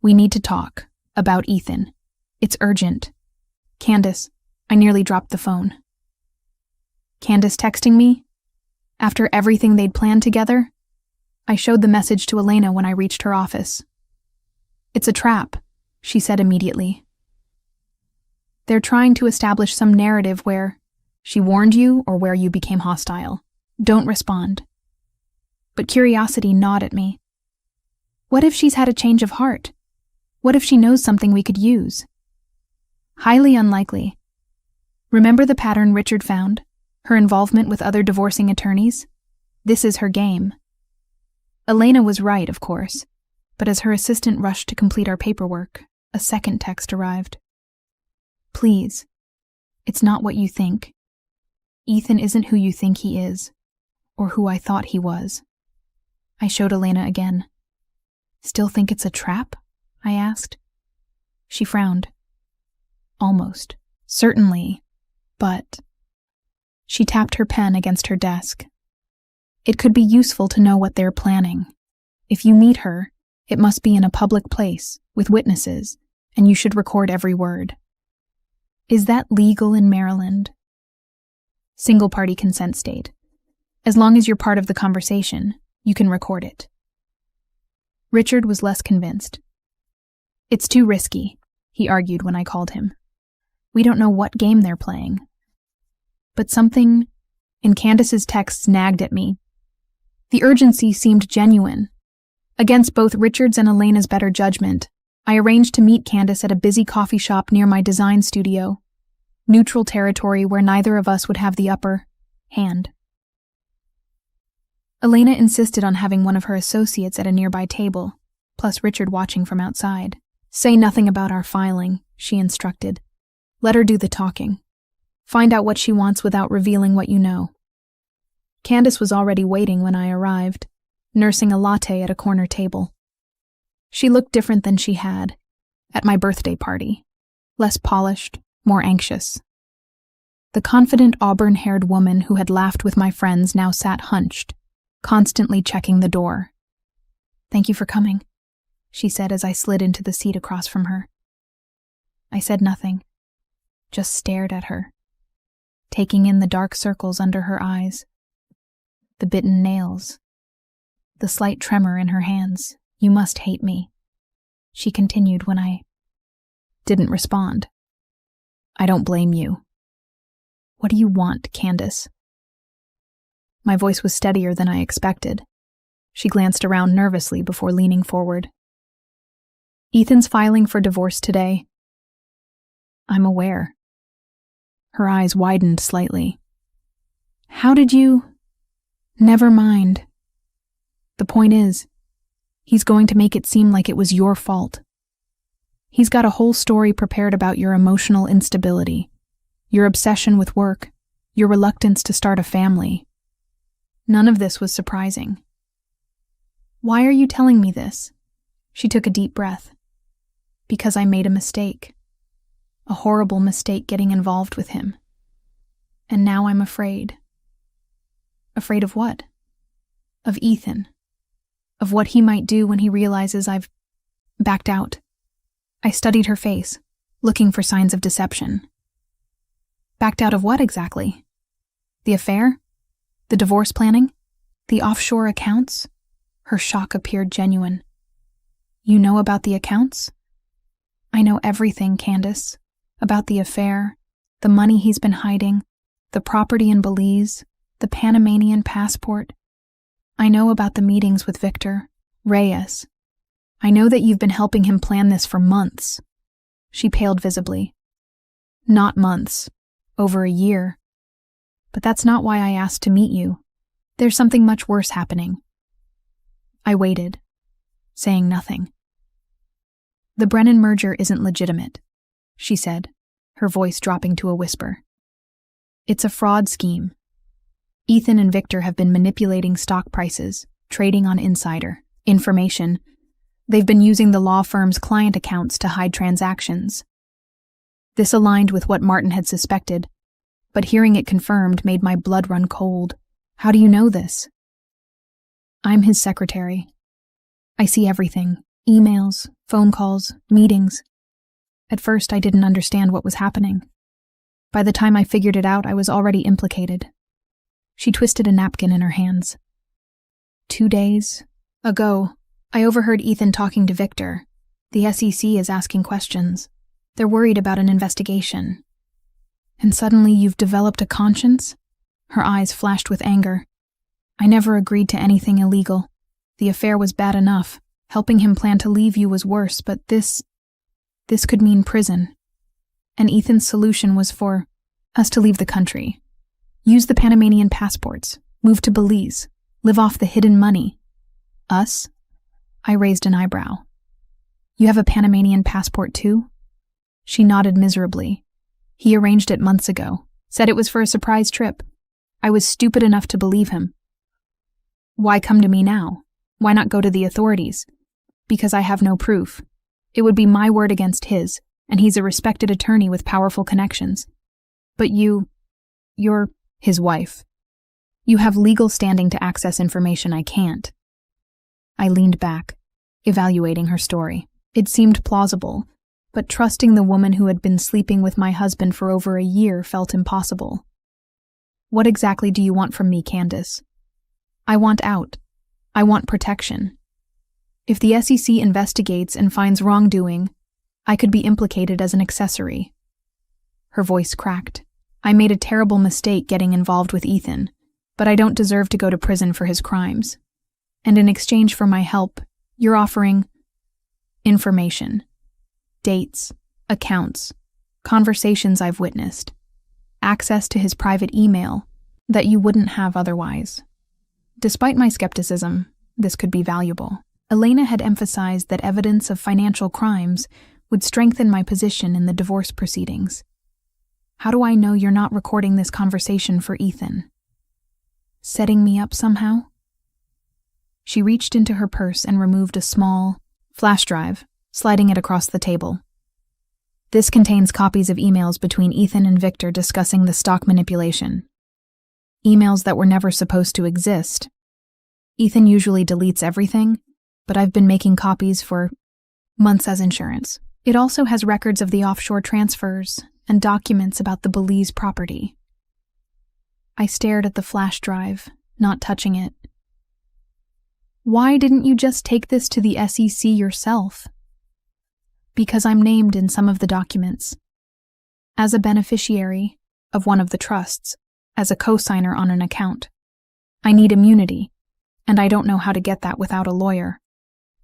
"We need to talk. About Ethan. It's urgent. Candace." I nearly dropped the phone. Candace texting me? After everything they'd planned together? I showed the message to Elena when I reached her office. "It's a trap," she said immediately. "They're trying to establish some narrative where she warned you or where you became hostile. Don't respond." But curiosity gnawed at me. What if she's had a change of heart? What if she knows something we could use? Highly unlikely. Remember the pattern Richard found? Her involvement with other divorcing attorneys? This is her game. Elena was right, of course, but as her assistant rushed to complete our paperwork, a second text arrived. "Please, it's not what you think. Ethan isn't who you think he is, or who I thought he was." I showed Elena again. "Still think it's a trap?" I asked. She frowned. "Almost. Certainly. But..." She tapped her pen against her desk. "It could be useful to know what they're planning. If you meet her, it must be in a public place, with witnesses, and you should record every word." "Is that legal in Maryland?" "Single-party consent state. As long as you're part of the conversation, you can record it." Richard was less convinced. "It's too risky," he argued when I called him. "We don't know what game they're playing." But something in Candace's texts nagged at me. The urgency seemed genuine. Against both Richard's and Elena's better judgment, I arranged to meet Candace at a busy coffee shop near my design studio, neutral territory where neither of us would have the upper hand. Elena insisted on having one of her associates at a nearby table, plus Richard watching from outside. "Say nothing about our filing," she instructed. "Let her do the talking. Find out what she wants without revealing what you know." Candace was already waiting when I arrived, nursing a latte at a corner table. She looked different than she had at my birthday party, less polished, more anxious. The confident auburn-haired woman who had laughed with my friends now sat hunched, constantly checking the door. "Thank you for coming," she said as I slid into the seat across from her. I said nothing, just stared at her, taking in the dark circles under her eyes, the bitten nails, the slight tremor in her hands. "You must hate me," she continued when I didn't respond. "I don't blame you. What do you want, Candace?" My voice was steadier than I expected. She glanced around nervously before leaning forward. "Ethan's filing for divorce today." "I'm aware." Her eyes widened slightly. "How did you—" "Never mind. The point is, he's going to make it seem like it was your fault. He's got a whole story prepared about your emotional instability, your obsession with work, your reluctance to start a family." None of this was surprising. "Why are you telling me this?" She took a deep breath. "Because I made a mistake. A horrible mistake getting involved with him. And now I'm afraid." "Afraid of what?" "Of Ethan. Of what he might do when he realizes I've backed out." I studied her face, looking for signs of deception. "Backed out of what exactly? The affair? The divorce planning? The offshore accounts?" Her shock appeared genuine. "You know about the accounts?" "I know everything, Candace. About the affair, the money he's been hiding, the property in Belize, the Panamanian passport. I know about the meetings with Victor, Reyes. I know that you've been helping him plan this for months." She paled visibly. "Not months. Over a year. But that's not why I asked to meet you. There's something much worse happening." I waited, saying nothing. "The Brennan merger isn't legitimate," she said, her voice dropping to a whisper. "It's a fraud scheme. Ethan and Victor have been manipulating stock prices, trading on insider information. They've been using the law firm's client accounts to hide transactions. This aligned with what Martin had suspected, but hearing it confirmed made my blood run cold. "How do you know this?" "I'm his secretary. I see everything. Emails, phone calls, meetings. At first, I didn't understand what was happening. By the time I figured it out, I was already implicated." She twisted a napkin in her hands. 2 days ago, I overheard Ethan talking to Victor. The SEC is asking questions. They're worried about an investigation. And suddenly you've developed a conscience?" Her eyes flashed with anger. "I never agreed to anything illegal. The affair was bad enough. Helping him plan to leave you was worse, but this could mean prison. And Ethan's solution was for us to leave the country. Use the Panamanian passports, move to Belize, live off the hidden money." "Us?" I raised an eyebrow. "You have a Panamanian passport too?" She nodded miserably. "He arranged it months ago, said it was for a surprise trip. I was stupid enough to believe him." "Why come to me now? Why not go to the authorities?" "Because I have no proof. It would be my word against his, and he's a respected attorney with powerful connections. But you're his wife. You have legal standing to access information I can't." I leaned back, evaluating her story. It seemed plausible, but trusting the woman who had been sleeping with my husband for over a year felt impossible. "What exactly do you want from me, Candace?" "I want out. I want protection. If the SEC investigates and finds wrongdoing, I could be implicated as an accessory." Her voice cracked. "I made a terrible mistake getting involved with Ethan, but I don't deserve to go to prison for his crimes. And in exchange for my help, you're offering information, dates, accounts, conversations I've witnessed, access to his private email that you wouldn't have otherwise." Despite my skepticism, this could be valuable. Elena had emphasized that evidence of financial crimes would strengthen my position in the divorce proceedings. "How do I know you're not recording this conversation for Ethan? Setting me up somehow?" She reached into her purse and removed a small, Flash drive, sliding it across the table. This contains copies of emails between Ethan and Victor discussing the stock manipulation. Emails that were never supposed to exist. Ethan usually deletes everything, but I've been making copies for months as insurance. It also has records of the offshore transfers and documents about the Belize property. I stared at the flash drive, not touching it. Why didn't you just take this to the SEC yourself? Because I'm named in some of the documents. As a beneficiary of one of the trusts, as a co-signer on an account. I need immunity, and I don't know how to get that without a lawyer,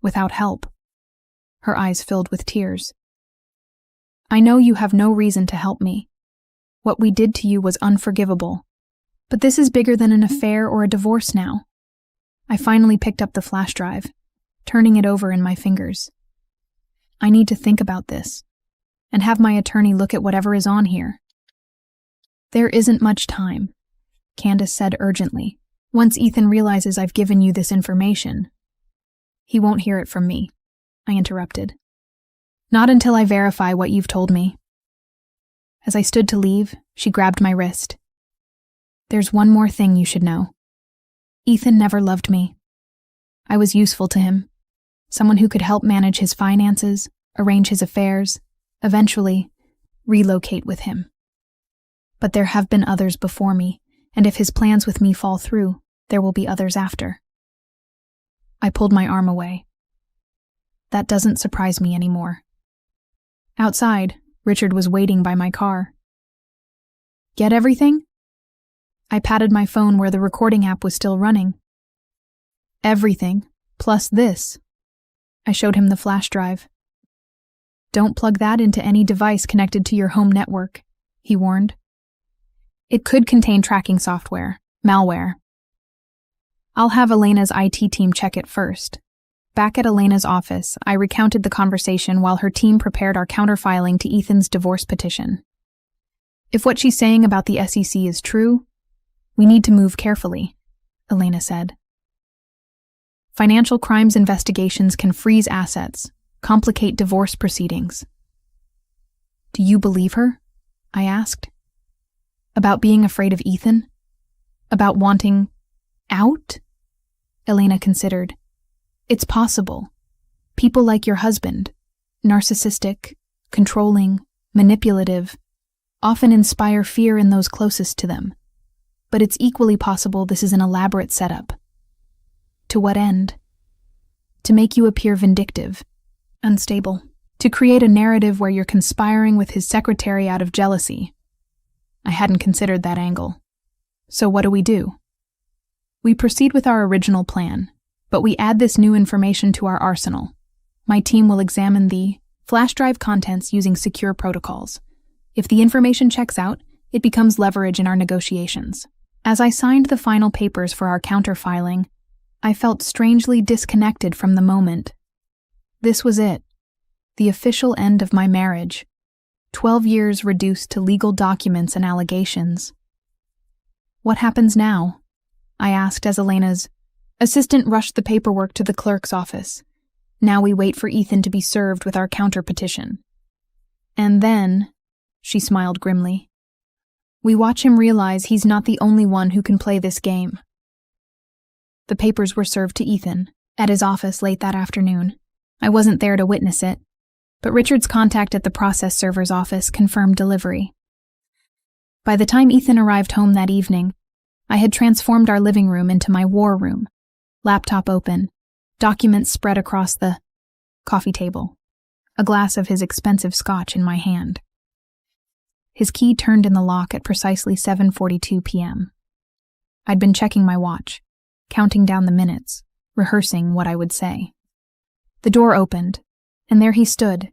without help. Her eyes filled with tears. I know you have no reason to help me. What we did to you was unforgivable. But this is bigger than an affair or a divorce now. I finally picked up the flash drive, turning it over in my fingers. I need to think about this, and have my attorney look at whatever is on here. There isn't much time, Candace said urgently. Once Ethan realizes I've given you this information, he won't hear it from me, I interrupted. Not until I verify what you've told me. As I stood to leave, she grabbed my wrist. There's one more thing you should know. Ethan never loved me. I was useful to him, someone who could help manage his finances, arrange his affairs, eventually relocate with him. But there have been others before me, and if his plans with me fall through, there will be others after. I pulled my arm away. That doesn't surprise me anymore. Outside, Richard was waiting by my car. Get everything? I patted my phone where the recording app was still running. Everything, plus this. I showed him the flash drive. Don't plug that into any device connected to your home network, he warned. It could contain tracking software, malware. I'll have Elena's IT team check it first. Back at Elena's office, I recounted the conversation while her team prepared our counterfiling to Ethan's divorce petition. If what she's saying about the SEC is true, we need to move carefully, Elena said. Financial crimes investigations can freeze assets, complicate divorce proceedings. Do you believe her? I asked. About being afraid of Ethan? About wanting out? Elena considered. It's possible. People like your husband, narcissistic, controlling, manipulative, often inspire fear in those closest to them. But it's equally possible this is an elaborate setup. To what end? To make you appear vindictive, unstable, to create a narrative where you're conspiring with his secretary out of jealousy. I hadn't considered that angle. So what do? We proceed with our original plan, but we add this new information to our arsenal. My team will examine the flash drive contents using secure protocols. If the information checks out, it becomes leverage in our negotiations. As I signed the final papers for our counterfiling, I felt strangely disconnected from the moment. This was it, the official end of my marriage. 12 years reduced to legal documents and allegations. What happens now? I asked as Elena's assistant rushed the paperwork to the clerk's office. Now we wait for Ethan to be served with our counterpetition. And then, she smiled grimly, we watch him realize he's not the only one who can play this game. The papers were served to Ethan at his office late that afternoon. I wasn't there to witness it, but Richard's contact at the process server's office confirmed delivery. By the time Ethan arrived home that evening, I had transformed our living room into my war room, laptop open, documents spread across the coffee table, a glass of his expensive scotch in my hand. His key turned in the lock at precisely 7:42 p.m. I'd been checking my watch, counting down the minutes, rehearsing what I would say. The door opened, and there he stood,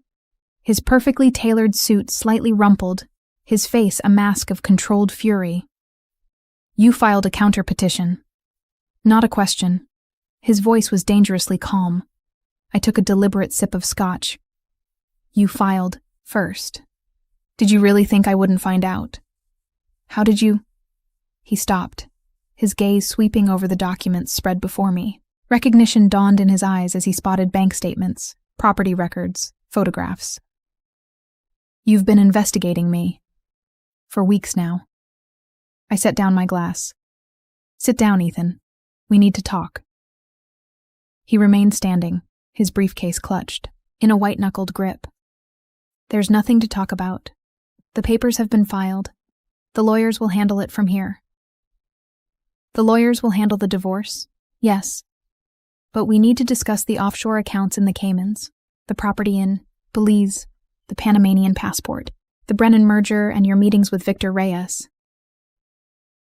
his perfectly tailored suit slightly rumpled, his face a mask of controlled fury. You filed a counterpetition. Not a question. His voice was dangerously calm. I took a deliberate sip of scotch. You filed first. Did you really think I wouldn't find out? How did you? He stopped, his gaze sweeping over the documents spread before me. Recognition dawned in his eyes as he spotted bank statements, property records, photographs. You've been investigating me. For weeks now. I set down my glass. Sit down, Ethan. We need to talk. He remained standing, his briefcase clutched, in a white-knuckled grip. There's nothing to talk about. The papers have been filed. The lawyers will handle it from here. The lawyers will handle the divorce, yes. But we need to discuss the offshore accounts in the Caymans, the property in Belize, the Panamanian passport, the Brennan merger, and your meetings with Victor Reyes.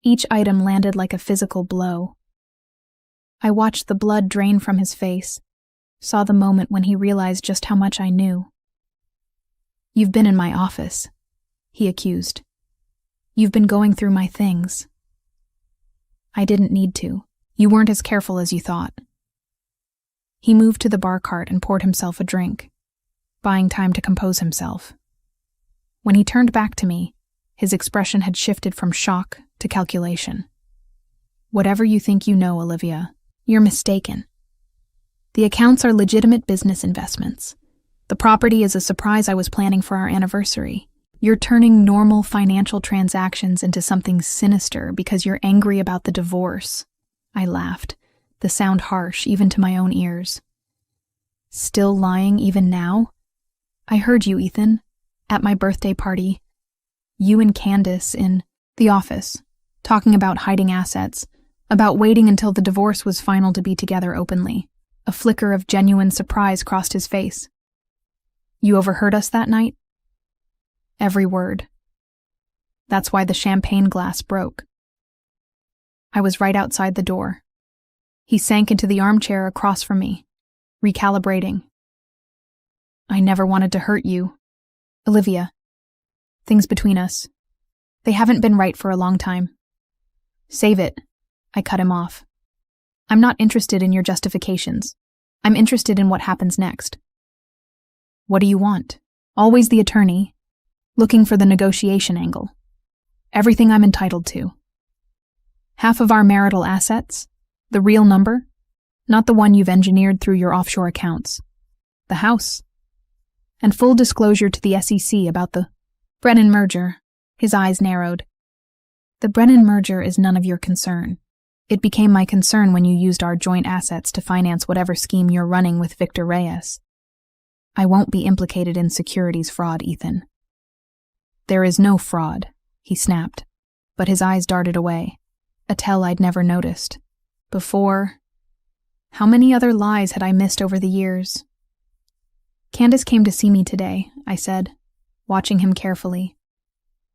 Each item landed like a physical blow. I watched the blood drain from his face, saw the moment when he realized just how much I knew. You've been in my office, he accused. You've been going through my things. I didn't need to. You weren't as careful as you thought. He moved to the bar cart and poured himself a drink, buying time to compose himself. When he turned back to me, his expression had shifted from shock to calculation. Whatever you think you know, Olivia, you're mistaken. The accounts are legitimate business investments. The property is a surprise I was planning for our anniversary. You're turning normal financial transactions into something sinister because you're angry about the divorce. I laughed, the sound harsh even to my own ears. Still lying even now? I heard you, Ethan, at my birthday party. You and Candace in the office, talking about hiding assets, about waiting until the divorce was final to be together openly. A flicker of genuine surprise crossed his face. You overheard us that night? Every word. That's why the champagne glass broke. I was right outside the door. He sank into the armchair across from me, recalibrating. I never wanted to hurt you. Olivia, things between us. They haven't been right for a long time. Save it. I cut him off. I'm not interested in your justifications. I'm interested in what happens next. What do you want? Always the attorney, looking for the negotiation angle. Everything I'm entitled to. Half of our marital assets, the real number, not the one you've engineered through your offshore accounts. The house. And full disclosure to the SEC about the Brennan merger. His eyes narrowed. The Brennan merger is none of your concern. It became my concern when you used our joint assets to finance whatever scheme you're running with Victor Reyes. I won't be implicated in securities fraud, Ethan. There is no fraud, he snapped, but his eyes darted away, a tell I'd never noticed. Before, how many other lies had I missed over the years? Candace came to see me today, I said, watching him carefully.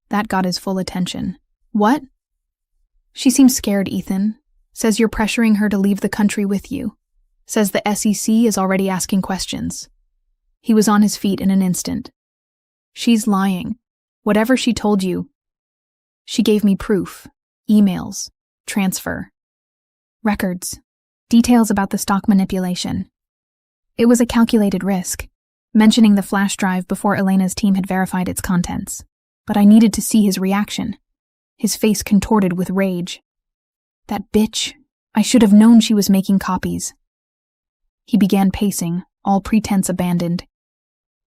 That got his full attention. What? She seems scared, Ethan. Says you're pressuring her to leave the country with you. Says the SEC is already asking questions. He was on his feet in an instant. She's lying. Whatever she told you. She gave me proof, emails, transfer, records, details about the stock manipulation. It was a calculated risk, mentioning the flash drive before Elena's team had verified its contents. But I needed to see his reaction. His face contorted with rage. That bitch. I should have known she was making copies. He began pacing, all pretense abandoned.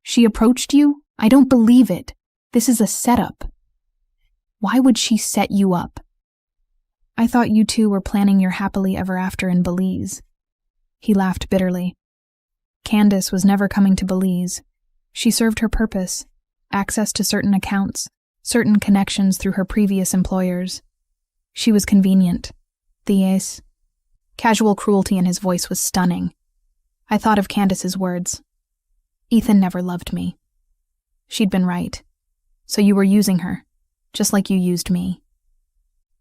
She approached you? I don't believe it. This is a setup. Why would she set you up? I thought you two were planning your happily ever after in Belize. He laughed bitterly. Candace was never coming to Belize. She served her purpose, access to certain accounts, certain connections through her previous employers. She was convenient. The ace. Casual cruelty in his voice was stunning. I thought of Candace's words. Ethan never loved me. She'd been right. So you were using her, just like you used me.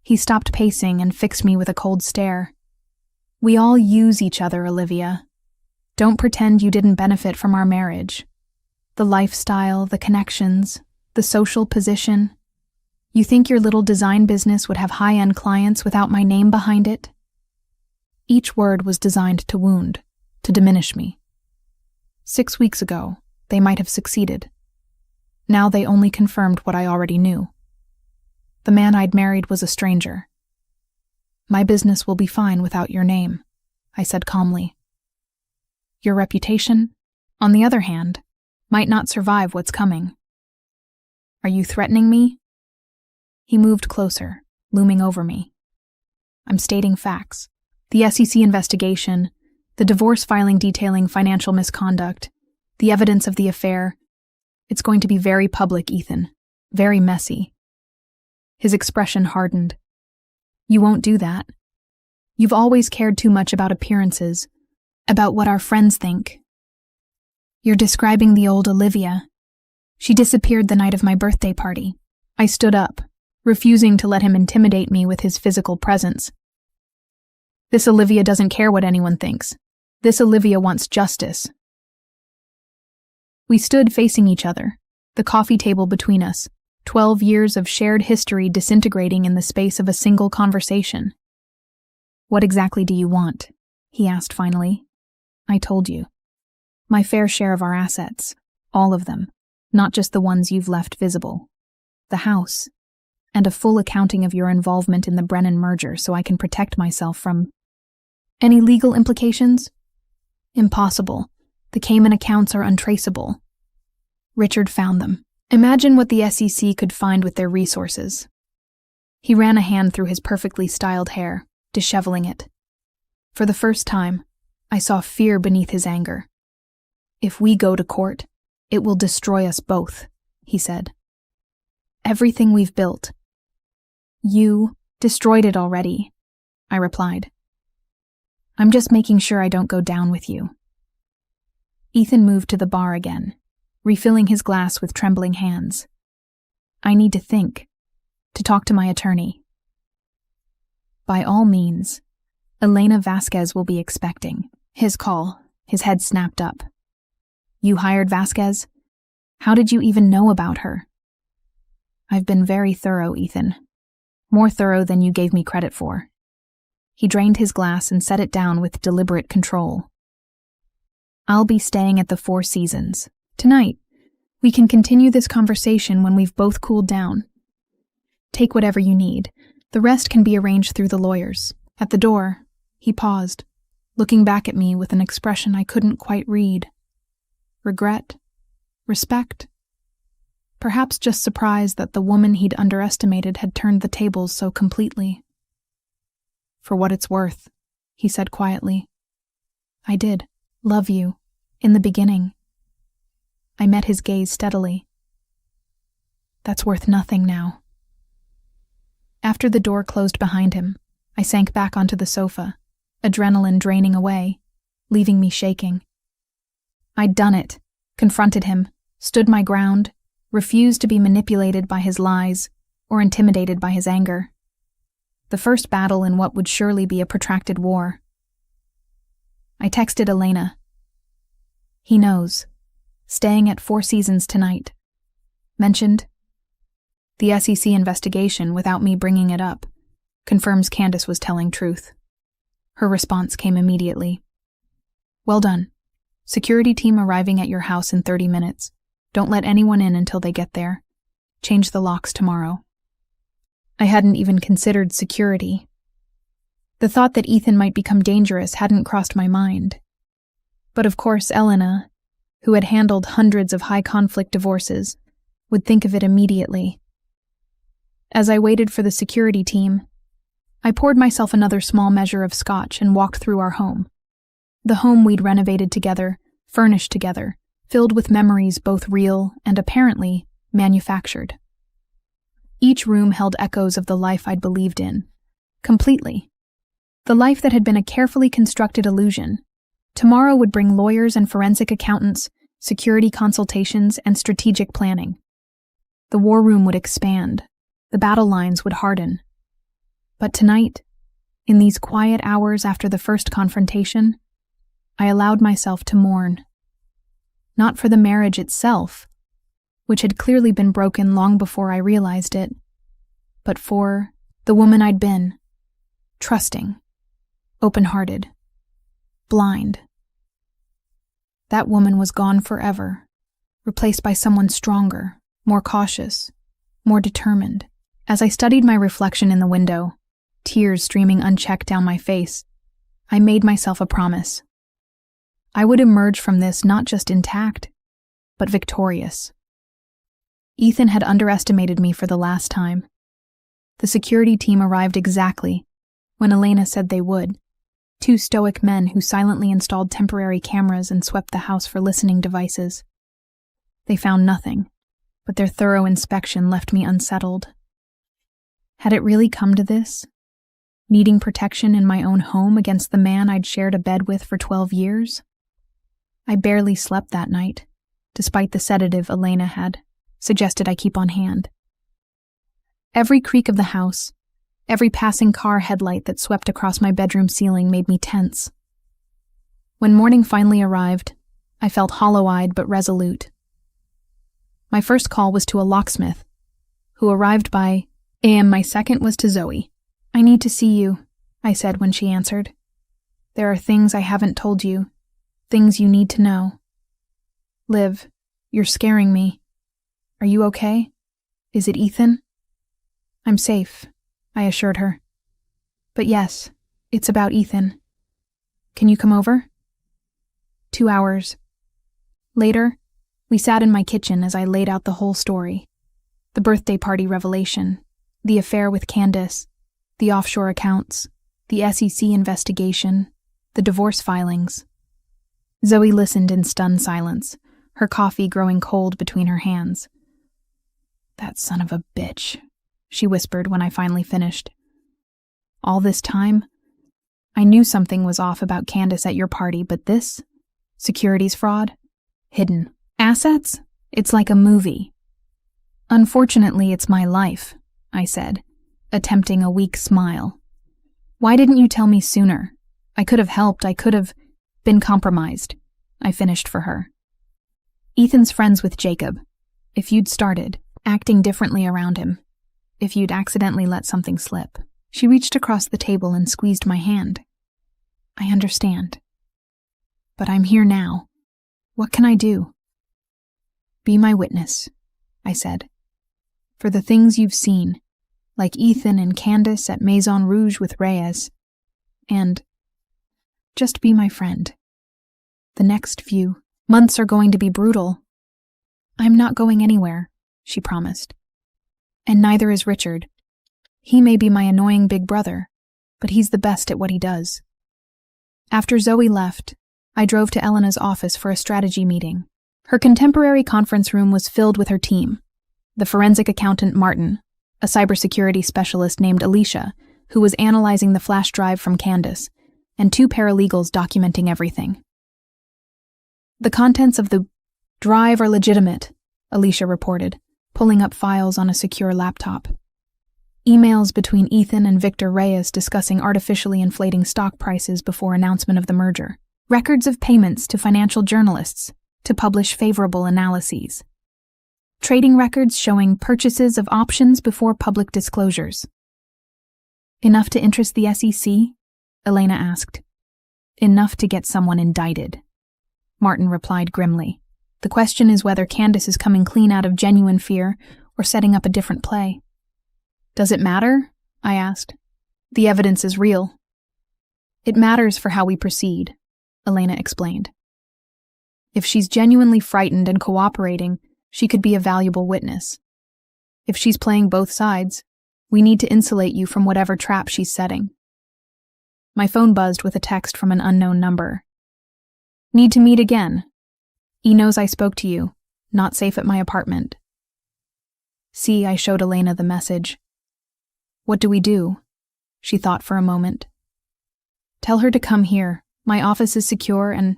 He stopped pacing and fixed me with a cold stare. We all use each other, Olivia. Don't pretend you didn't benefit from our marriage. The lifestyle, the connections, the social position. You think your little design business would have high-end clients without my name behind it? Each word was designed to wound, to diminish me. 6 weeks ago, they might have succeeded. Now they only confirmed what I already knew. The man I'd married was a stranger. My business will be fine without your name, I said calmly. Your reputation? on the other hand, might not survive what's coming. Are you threatening me? He moved closer, looming over me. I'm stating facts. The SEC investigation, the divorce filing detailing financial misconduct, the evidence of the affair. It's going to be very public, Ethan. Very messy. His expression hardened. You won't do that. You've always cared too much about appearances, about what our friends think. You're describing the old Olivia. She disappeared the night of my birthday party. I stood up, refusing to let him intimidate me with his physical presence. This Olivia doesn't care what anyone thinks. This Olivia wants justice. We stood facing each other, the coffee table between us, 12 years of shared history disintegrating in the space of a single conversation. What exactly do you want? He asked finally. I told you. My fair share of our assets, all of them, not just the ones you've left visible. The house, and a full accounting of your involvement in the Brennan merger so I can protect myself from any legal implications? Impossible. The Cayman accounts are untraceable. Richard found them. Imagine what the SEC could find with their resources. He ran a hand through his perfectly styled hair, disheveling it. For the first time, I saw fear beneath his anger. If we go to court, it will destroy us both, he said. Everything we've built. You destroyed it already, I replied. I'm just making sure I don't go down with you. Ethan moved to the bar again, refilling his glass with trembling hands. I need to think, to talk to my attorney. By all means, Elena Vasquez will be expecting. His call, his head snapped up. You hired Vasquez? How did you even know about her? I've been very thorough, Ethan. More thorough than you gave me credit for. He drained his glass and set it down with deliberate control. I'll be staying at the Four Seasons. Tonight, we can continue this conversation when we've both cooled down. Take whatever you need. The rest can be arranged through the lawyers. At the door, he paused, looking back at me with an expression I couldn't quite read. Regret? Respect? Perhaps just surprise that the woman he'd underestimated had turned the tables so completely. For what it's worth, he said quietly. I did love you, in the beginning. I met his gaze steadily. That's worth nothing now. After the door closed behind him, I sank back onto the sofa, adrenaline draining away, leaving me shaking. I'd done it, confronted him, stood my ground, refused to be manipulated by his lies or intimidated by his anger. The first battle in what would surely be a protracted war. I texted Elena. He knows. Staying at Four Seasons tonight. Mentioned? The SEC investigation, without me bringing it up, confirms Candace was telling truth. Her response came immediately. Well done. Security team arriving at your house in 30 minutes. Don't let anyone in until they get there. Change the locks tomorrow. I hadn't even considered security. The thought that Ethan might become dangerous hadn't crossed my mind. But of course Elena, who had handled hundreds of high-conflict divorces, would think of it immediately. As I waited for the security team, I poured myself another small measure of scotch and walked through our home. The home we'd renovated together, furnished together, filled with memories both real and apparently manufactured. Each room held echoes of the life I'd believed in, completely. The life that had been a carefully constructed illusion. Tomorrow would bring lawyers and forensic accountants, security consultations, and strategic planning. The war room would expand. The battle lines would harden. But tonight, in these quiet hours after the first confrontation, I allowed myself to mourn. Not for the marriage itself, which had clearly been broken long before I realized it, but for the woman I'd been, trusting, open-hearted, blind. That woman was gone forever, replaced by someone stronger, more cautious, more determined. As I studied my reflection in the window, tears streaming unchecked down my face, I made myself a promise. I would emerge from this not just intact, but victorious. Ethan had underestimated me for the last time. The security team arrived exactly when Elena said they would. 2 stoic men who silently installed temporary cameras and swept the house for listening devices. They found nothing, but their thorough inspection left me unsettled. Had it really come to this? Needing protection in my own home against the man I'd shared a bed with for 12 years? I barely slept that night, despite the sedative Elena had suggested I keep on hand. Every creak of the house, every passing car headlight that swept across my bedroom ceiling made me tense. When morning finally arrived, I felt hollow-eyed but resolute. My first call was to a locksmith, who arrived by a.m. My second was to Zoe. "I need to see you," I said when she answered. "There are things I haven't told you, things you need to know." "Liv, you're scaring me. Are you okay? Is it Ethan?" "I'm safe," I assured her. "But yes, it's about Ethan. Can you come over?" 2 hours. Later, we sat in my kitchen as I laid out the whole story. The birthday party revelation, the affair with Candace, the offshore accounts, the SEC investigation, the divorce filings. Zoe listened in stunned silence, her coffee growing cold between her hands. "That son of a bitch," she whispered when I finally finished. "All this time, I knew something was off about Candace at your party, but this? Securities fraud? Hidden. Assets? It's like a movie." "Unfortunately, it's my life," I said, attempting a weak smile. "Why didn't you tell me sooner? I could have helped, I could have been compromised," I finished for her. "Ethan's friends with Jacob. If you'd started acting differently around him, if you'd accidentally let something slip." She reached across the table and squeezed my hand. "I understand. But I'm here now. What can I do?" "Be my witness," I said. "For the things you've seen, like Ethan and Candace at Maison Rouge with Reyes, and just be my friend. The next few months are going to be brutal." "I'm not going anywhere," she promised. "And neither is Richard. He may be my annoying big brother, but he's the best at what he does." After Zoe left, I drove to Elena's office for a strategy meeting. Her contemporary conference room was filled with her team: the forensic accountant Martin, a cybersecurity specialist named Alicia, who was analyzing the flash drive from Candace, and 2 paralegals documenting everything. "The contents of the drive are legitimate," Alicia reported, pulling up files on a secure laptop. Emails between Ethan and Victor Reyes discussing artificially inflating stock prices before announcement of the merger. Records of payments to financial journalists to publish favorable analyses. Trading records showing purchases of options before public disclosures. "Enough to interest the SEC?" Elena asked. "Enough to get someone indicted," Martin replied grimly. "The question is whether Candace is coming clean out of genuine fear or setting up a different play." "Does it matter?" I asked. "The evidence is real." "It matters for how we proceed," Elena explained. "If she's genuinely frightened and cooperating, she could be a valuable witness. If she's playing both sides, we need to insulate you from whatever trap she's setting." My phone buzzed with a text from an unknown number. "Need to meet again. E knows I spoke to you. Not safe at my apartment." "See," I showed Elena the message. "What do we do?" She thought for a moment. "Tell her to come here. My office is secure and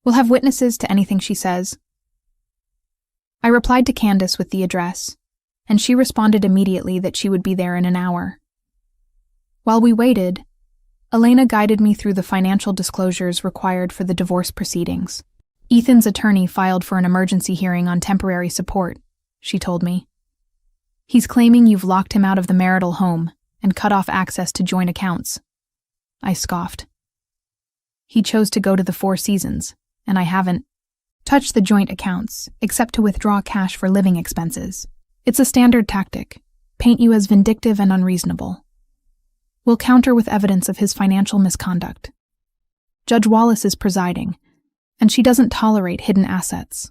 we'll have witnesses to anything she says." I replied to Candace with the address, and she responded immediately that she would be there in an hour. While we waited, Elena guided me through the financial disclosures required for the divorce proceedings. "Ethan's attorney filed for an emergency hearing on temporary support," she told me. "He's claiming you've locked him out of the marital home and cut off access to joint accounts." I scoffed. "He chose to go to the Four Seasons, and I haven't touched the joint accounts, except to withdraw cash for living expenses. It's a standard tactic, paint you as vindictive and unreasonable. We'll counter with evidence of his financial misconduct. Judge Wallace is presiding, and she doesn't tolerate hidden assets.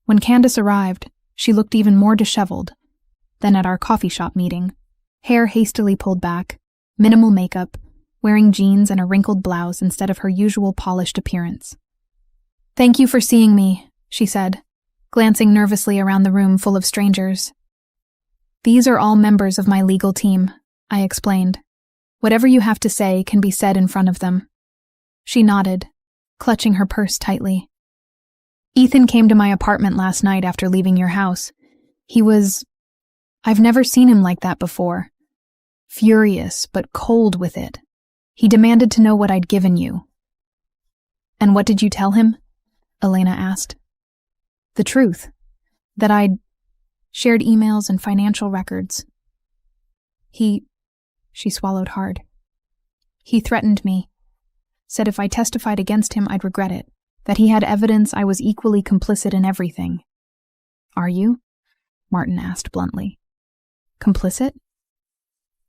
When Candace arrived, she looked even more disheveled than at our coffee shop meeting, hair hastily pulled back, minimal makeup, wearing jeans and a wrinkled blouse instead of her usual polished appearance. "Thank you for seeing me," she said, glancing nervously around the room full of strangers. "These are all members of my legal team," I explained. "Whatever you have to say can be said in front of them." She nodded, clutching her purse tightly. "Ethan came to my apartment last night after leaving your house. I've never seen him like that before. Furious, but cold with it. He demanded to know what I'd given you." "And what did you tell him?" Elena asked. "The truth. That I'd shared emails and financial records. She swallowed hard. "He threatened me. Said if I testified against him, I'd regret it. That he had evidence I was equally complicit in everything." "Are you?" Martin asked bluntly. "Complicit?"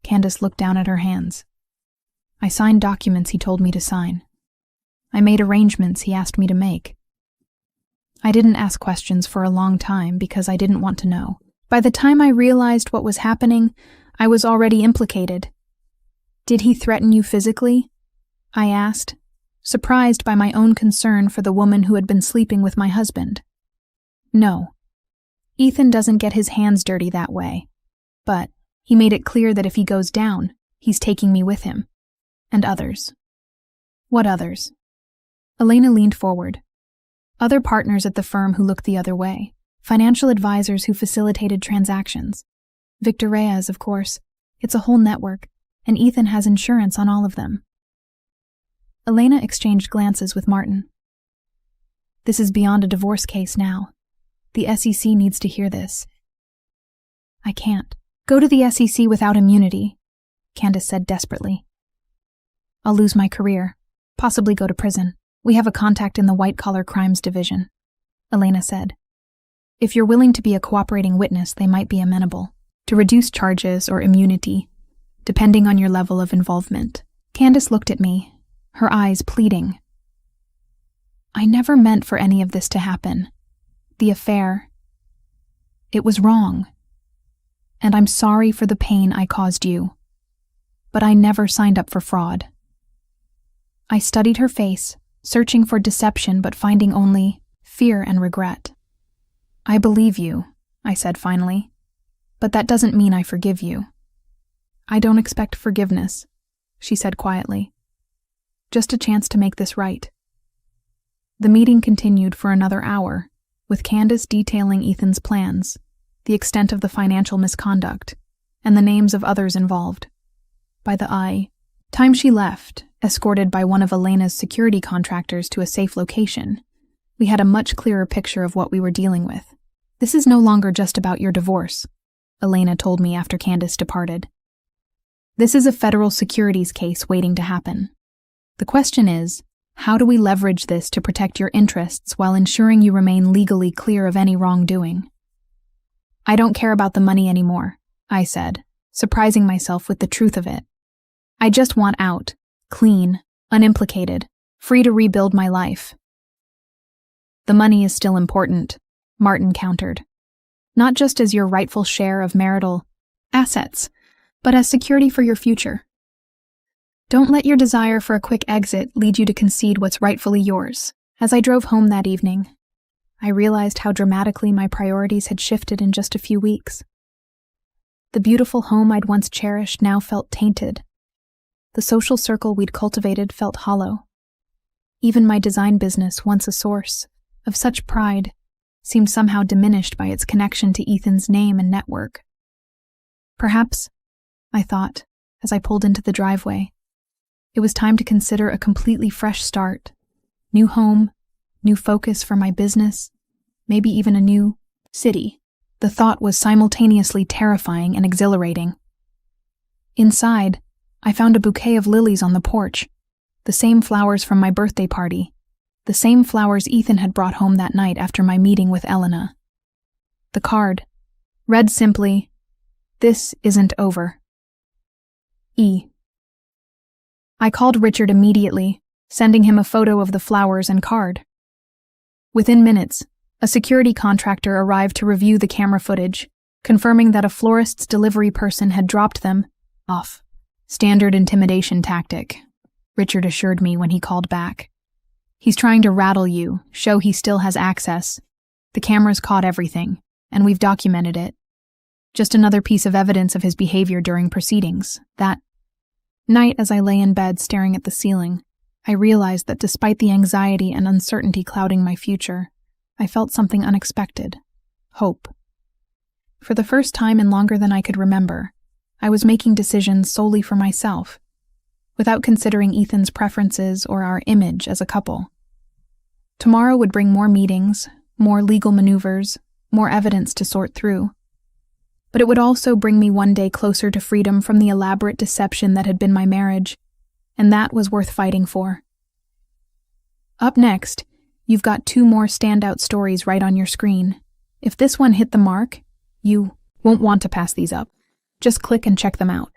Candace looked down at her hands. "I signed documents he told me to sign. I made arrangements he asked me to make. I didn't ask questions for a long time because I didn't want to know. By the time I realized what was happening, I was already implicated." "Did he threaten you physically?" I asked, surprised by my own concern for the woman who had been sleeping with my husband. "No. Ethan doesn't get his hands dirty that way. But he made it clear that if he goes down, he's taking me with him. And others." "What others?" Elena leaned forward. "Other partners at the firm who looked the other way. Financial advisors who facilitated transactions. Victor Reyes, of course. It's a whole network, and Ethan has insurance on all of them." Elena exchanged glances with Martin. "This is beyond a divorce case now. The SEC needs to hear this." "I can't go to the SEC without immunity," Candace said desperately. "I'll lose my career, possibly go to prison. We have a contact in the white-collar crimes division," Elena said. "If you're willing to be a cooperating witness, they might be amenable to reduce charges or immunity, depending on your level of involvement." Candace looked at me, her eyes pleading. "I never meant for any of this to happen. The affair. It was wrong. And I'm sorry for the pain I caused you. But I never signed up for fraud." I studied her face, searching for deception but finding only fear and regret. "I believe you," I said finally, "but that doesn't mean I forgive you." "I don't expect forgiveness," she said quietly. "Just a chance to make this right." The meeting continued for another hour, with Candace detailing Ethan's plans, the extent of the financial misconduct, and the names of others involved. By the time she left, escorted by one of Elena's security contractors to a safe location, we had a much clearer picture of what we were dealing with. "This is no longer just about your divorce," Elena told me after Candace departed. "This is a federal securities case waiting to happen. The question is, how do we leverage this to protect your interests while ensuring you remain legally clear of any wrongdoing?" "I don't care about the money anymore," I said, surprising myself with the truth of it. "I just want out, clean, unimplicated, free to rebuild my life." "The money is still important," Martin countered. "Not just as your rightful share of marital assets, but as security for your future. Don't let your desire for a quick exit lead you to concede what's rightfully yours." As I drove home that evening, I realized how dramatically my priorities had shifted in just a few weeks. The beautiful home I'd once cherished now felt tainted. The social circle we'd cultivated felt hollow. Even my design business, once a source of such pride, seemed somehow diminished by its connection to Ethan's name and network. Perhaps, I thought, as I pulled into the driveway, it was time to consider a completely fresh start. New home, new focus for my business, maybe even a new city. The thought was simultaneously terrifying and exhilarating. Inside, I found a bouquet of lilies on the porch, the same flowers from my birthday party, the same flowers Ethan had brought home that night after my meeting with Elena. The card read simply, "This isn't over. E." I called Richard immediately, sending him a photo of the flowers and card. Within minutes, a security contractor arrived to review the camera footage, confirming that a florist's delivery person had dropped them off. Standard intimidation tactic, Richard assured me when he called back. He's trying to rattle you, show he still has access. The cameras caught everything, and we've documented it. Just another piece of evidence of his behavior during proceedings. That night, as I lay in bed staring at the ceiling, I realized that despite the anxiety and uncertainty clouding my future, I felt something unexpected. Hope. For the first time in longer than I could remember, I was making decisions solely for myself, without considering Ethan's preferences or our image as a couple. Tomorrow would bring more meetings, more legal maneuvers, more evidence to sort through. But it would also bring me one day closer to freedom from the elaborate deception that had been my marriage, and that was worth fighting for. Up next, you've got 2 more standout stories right on your screen. If this one hit the mark, you won't want to pass these up. Just click and check them out.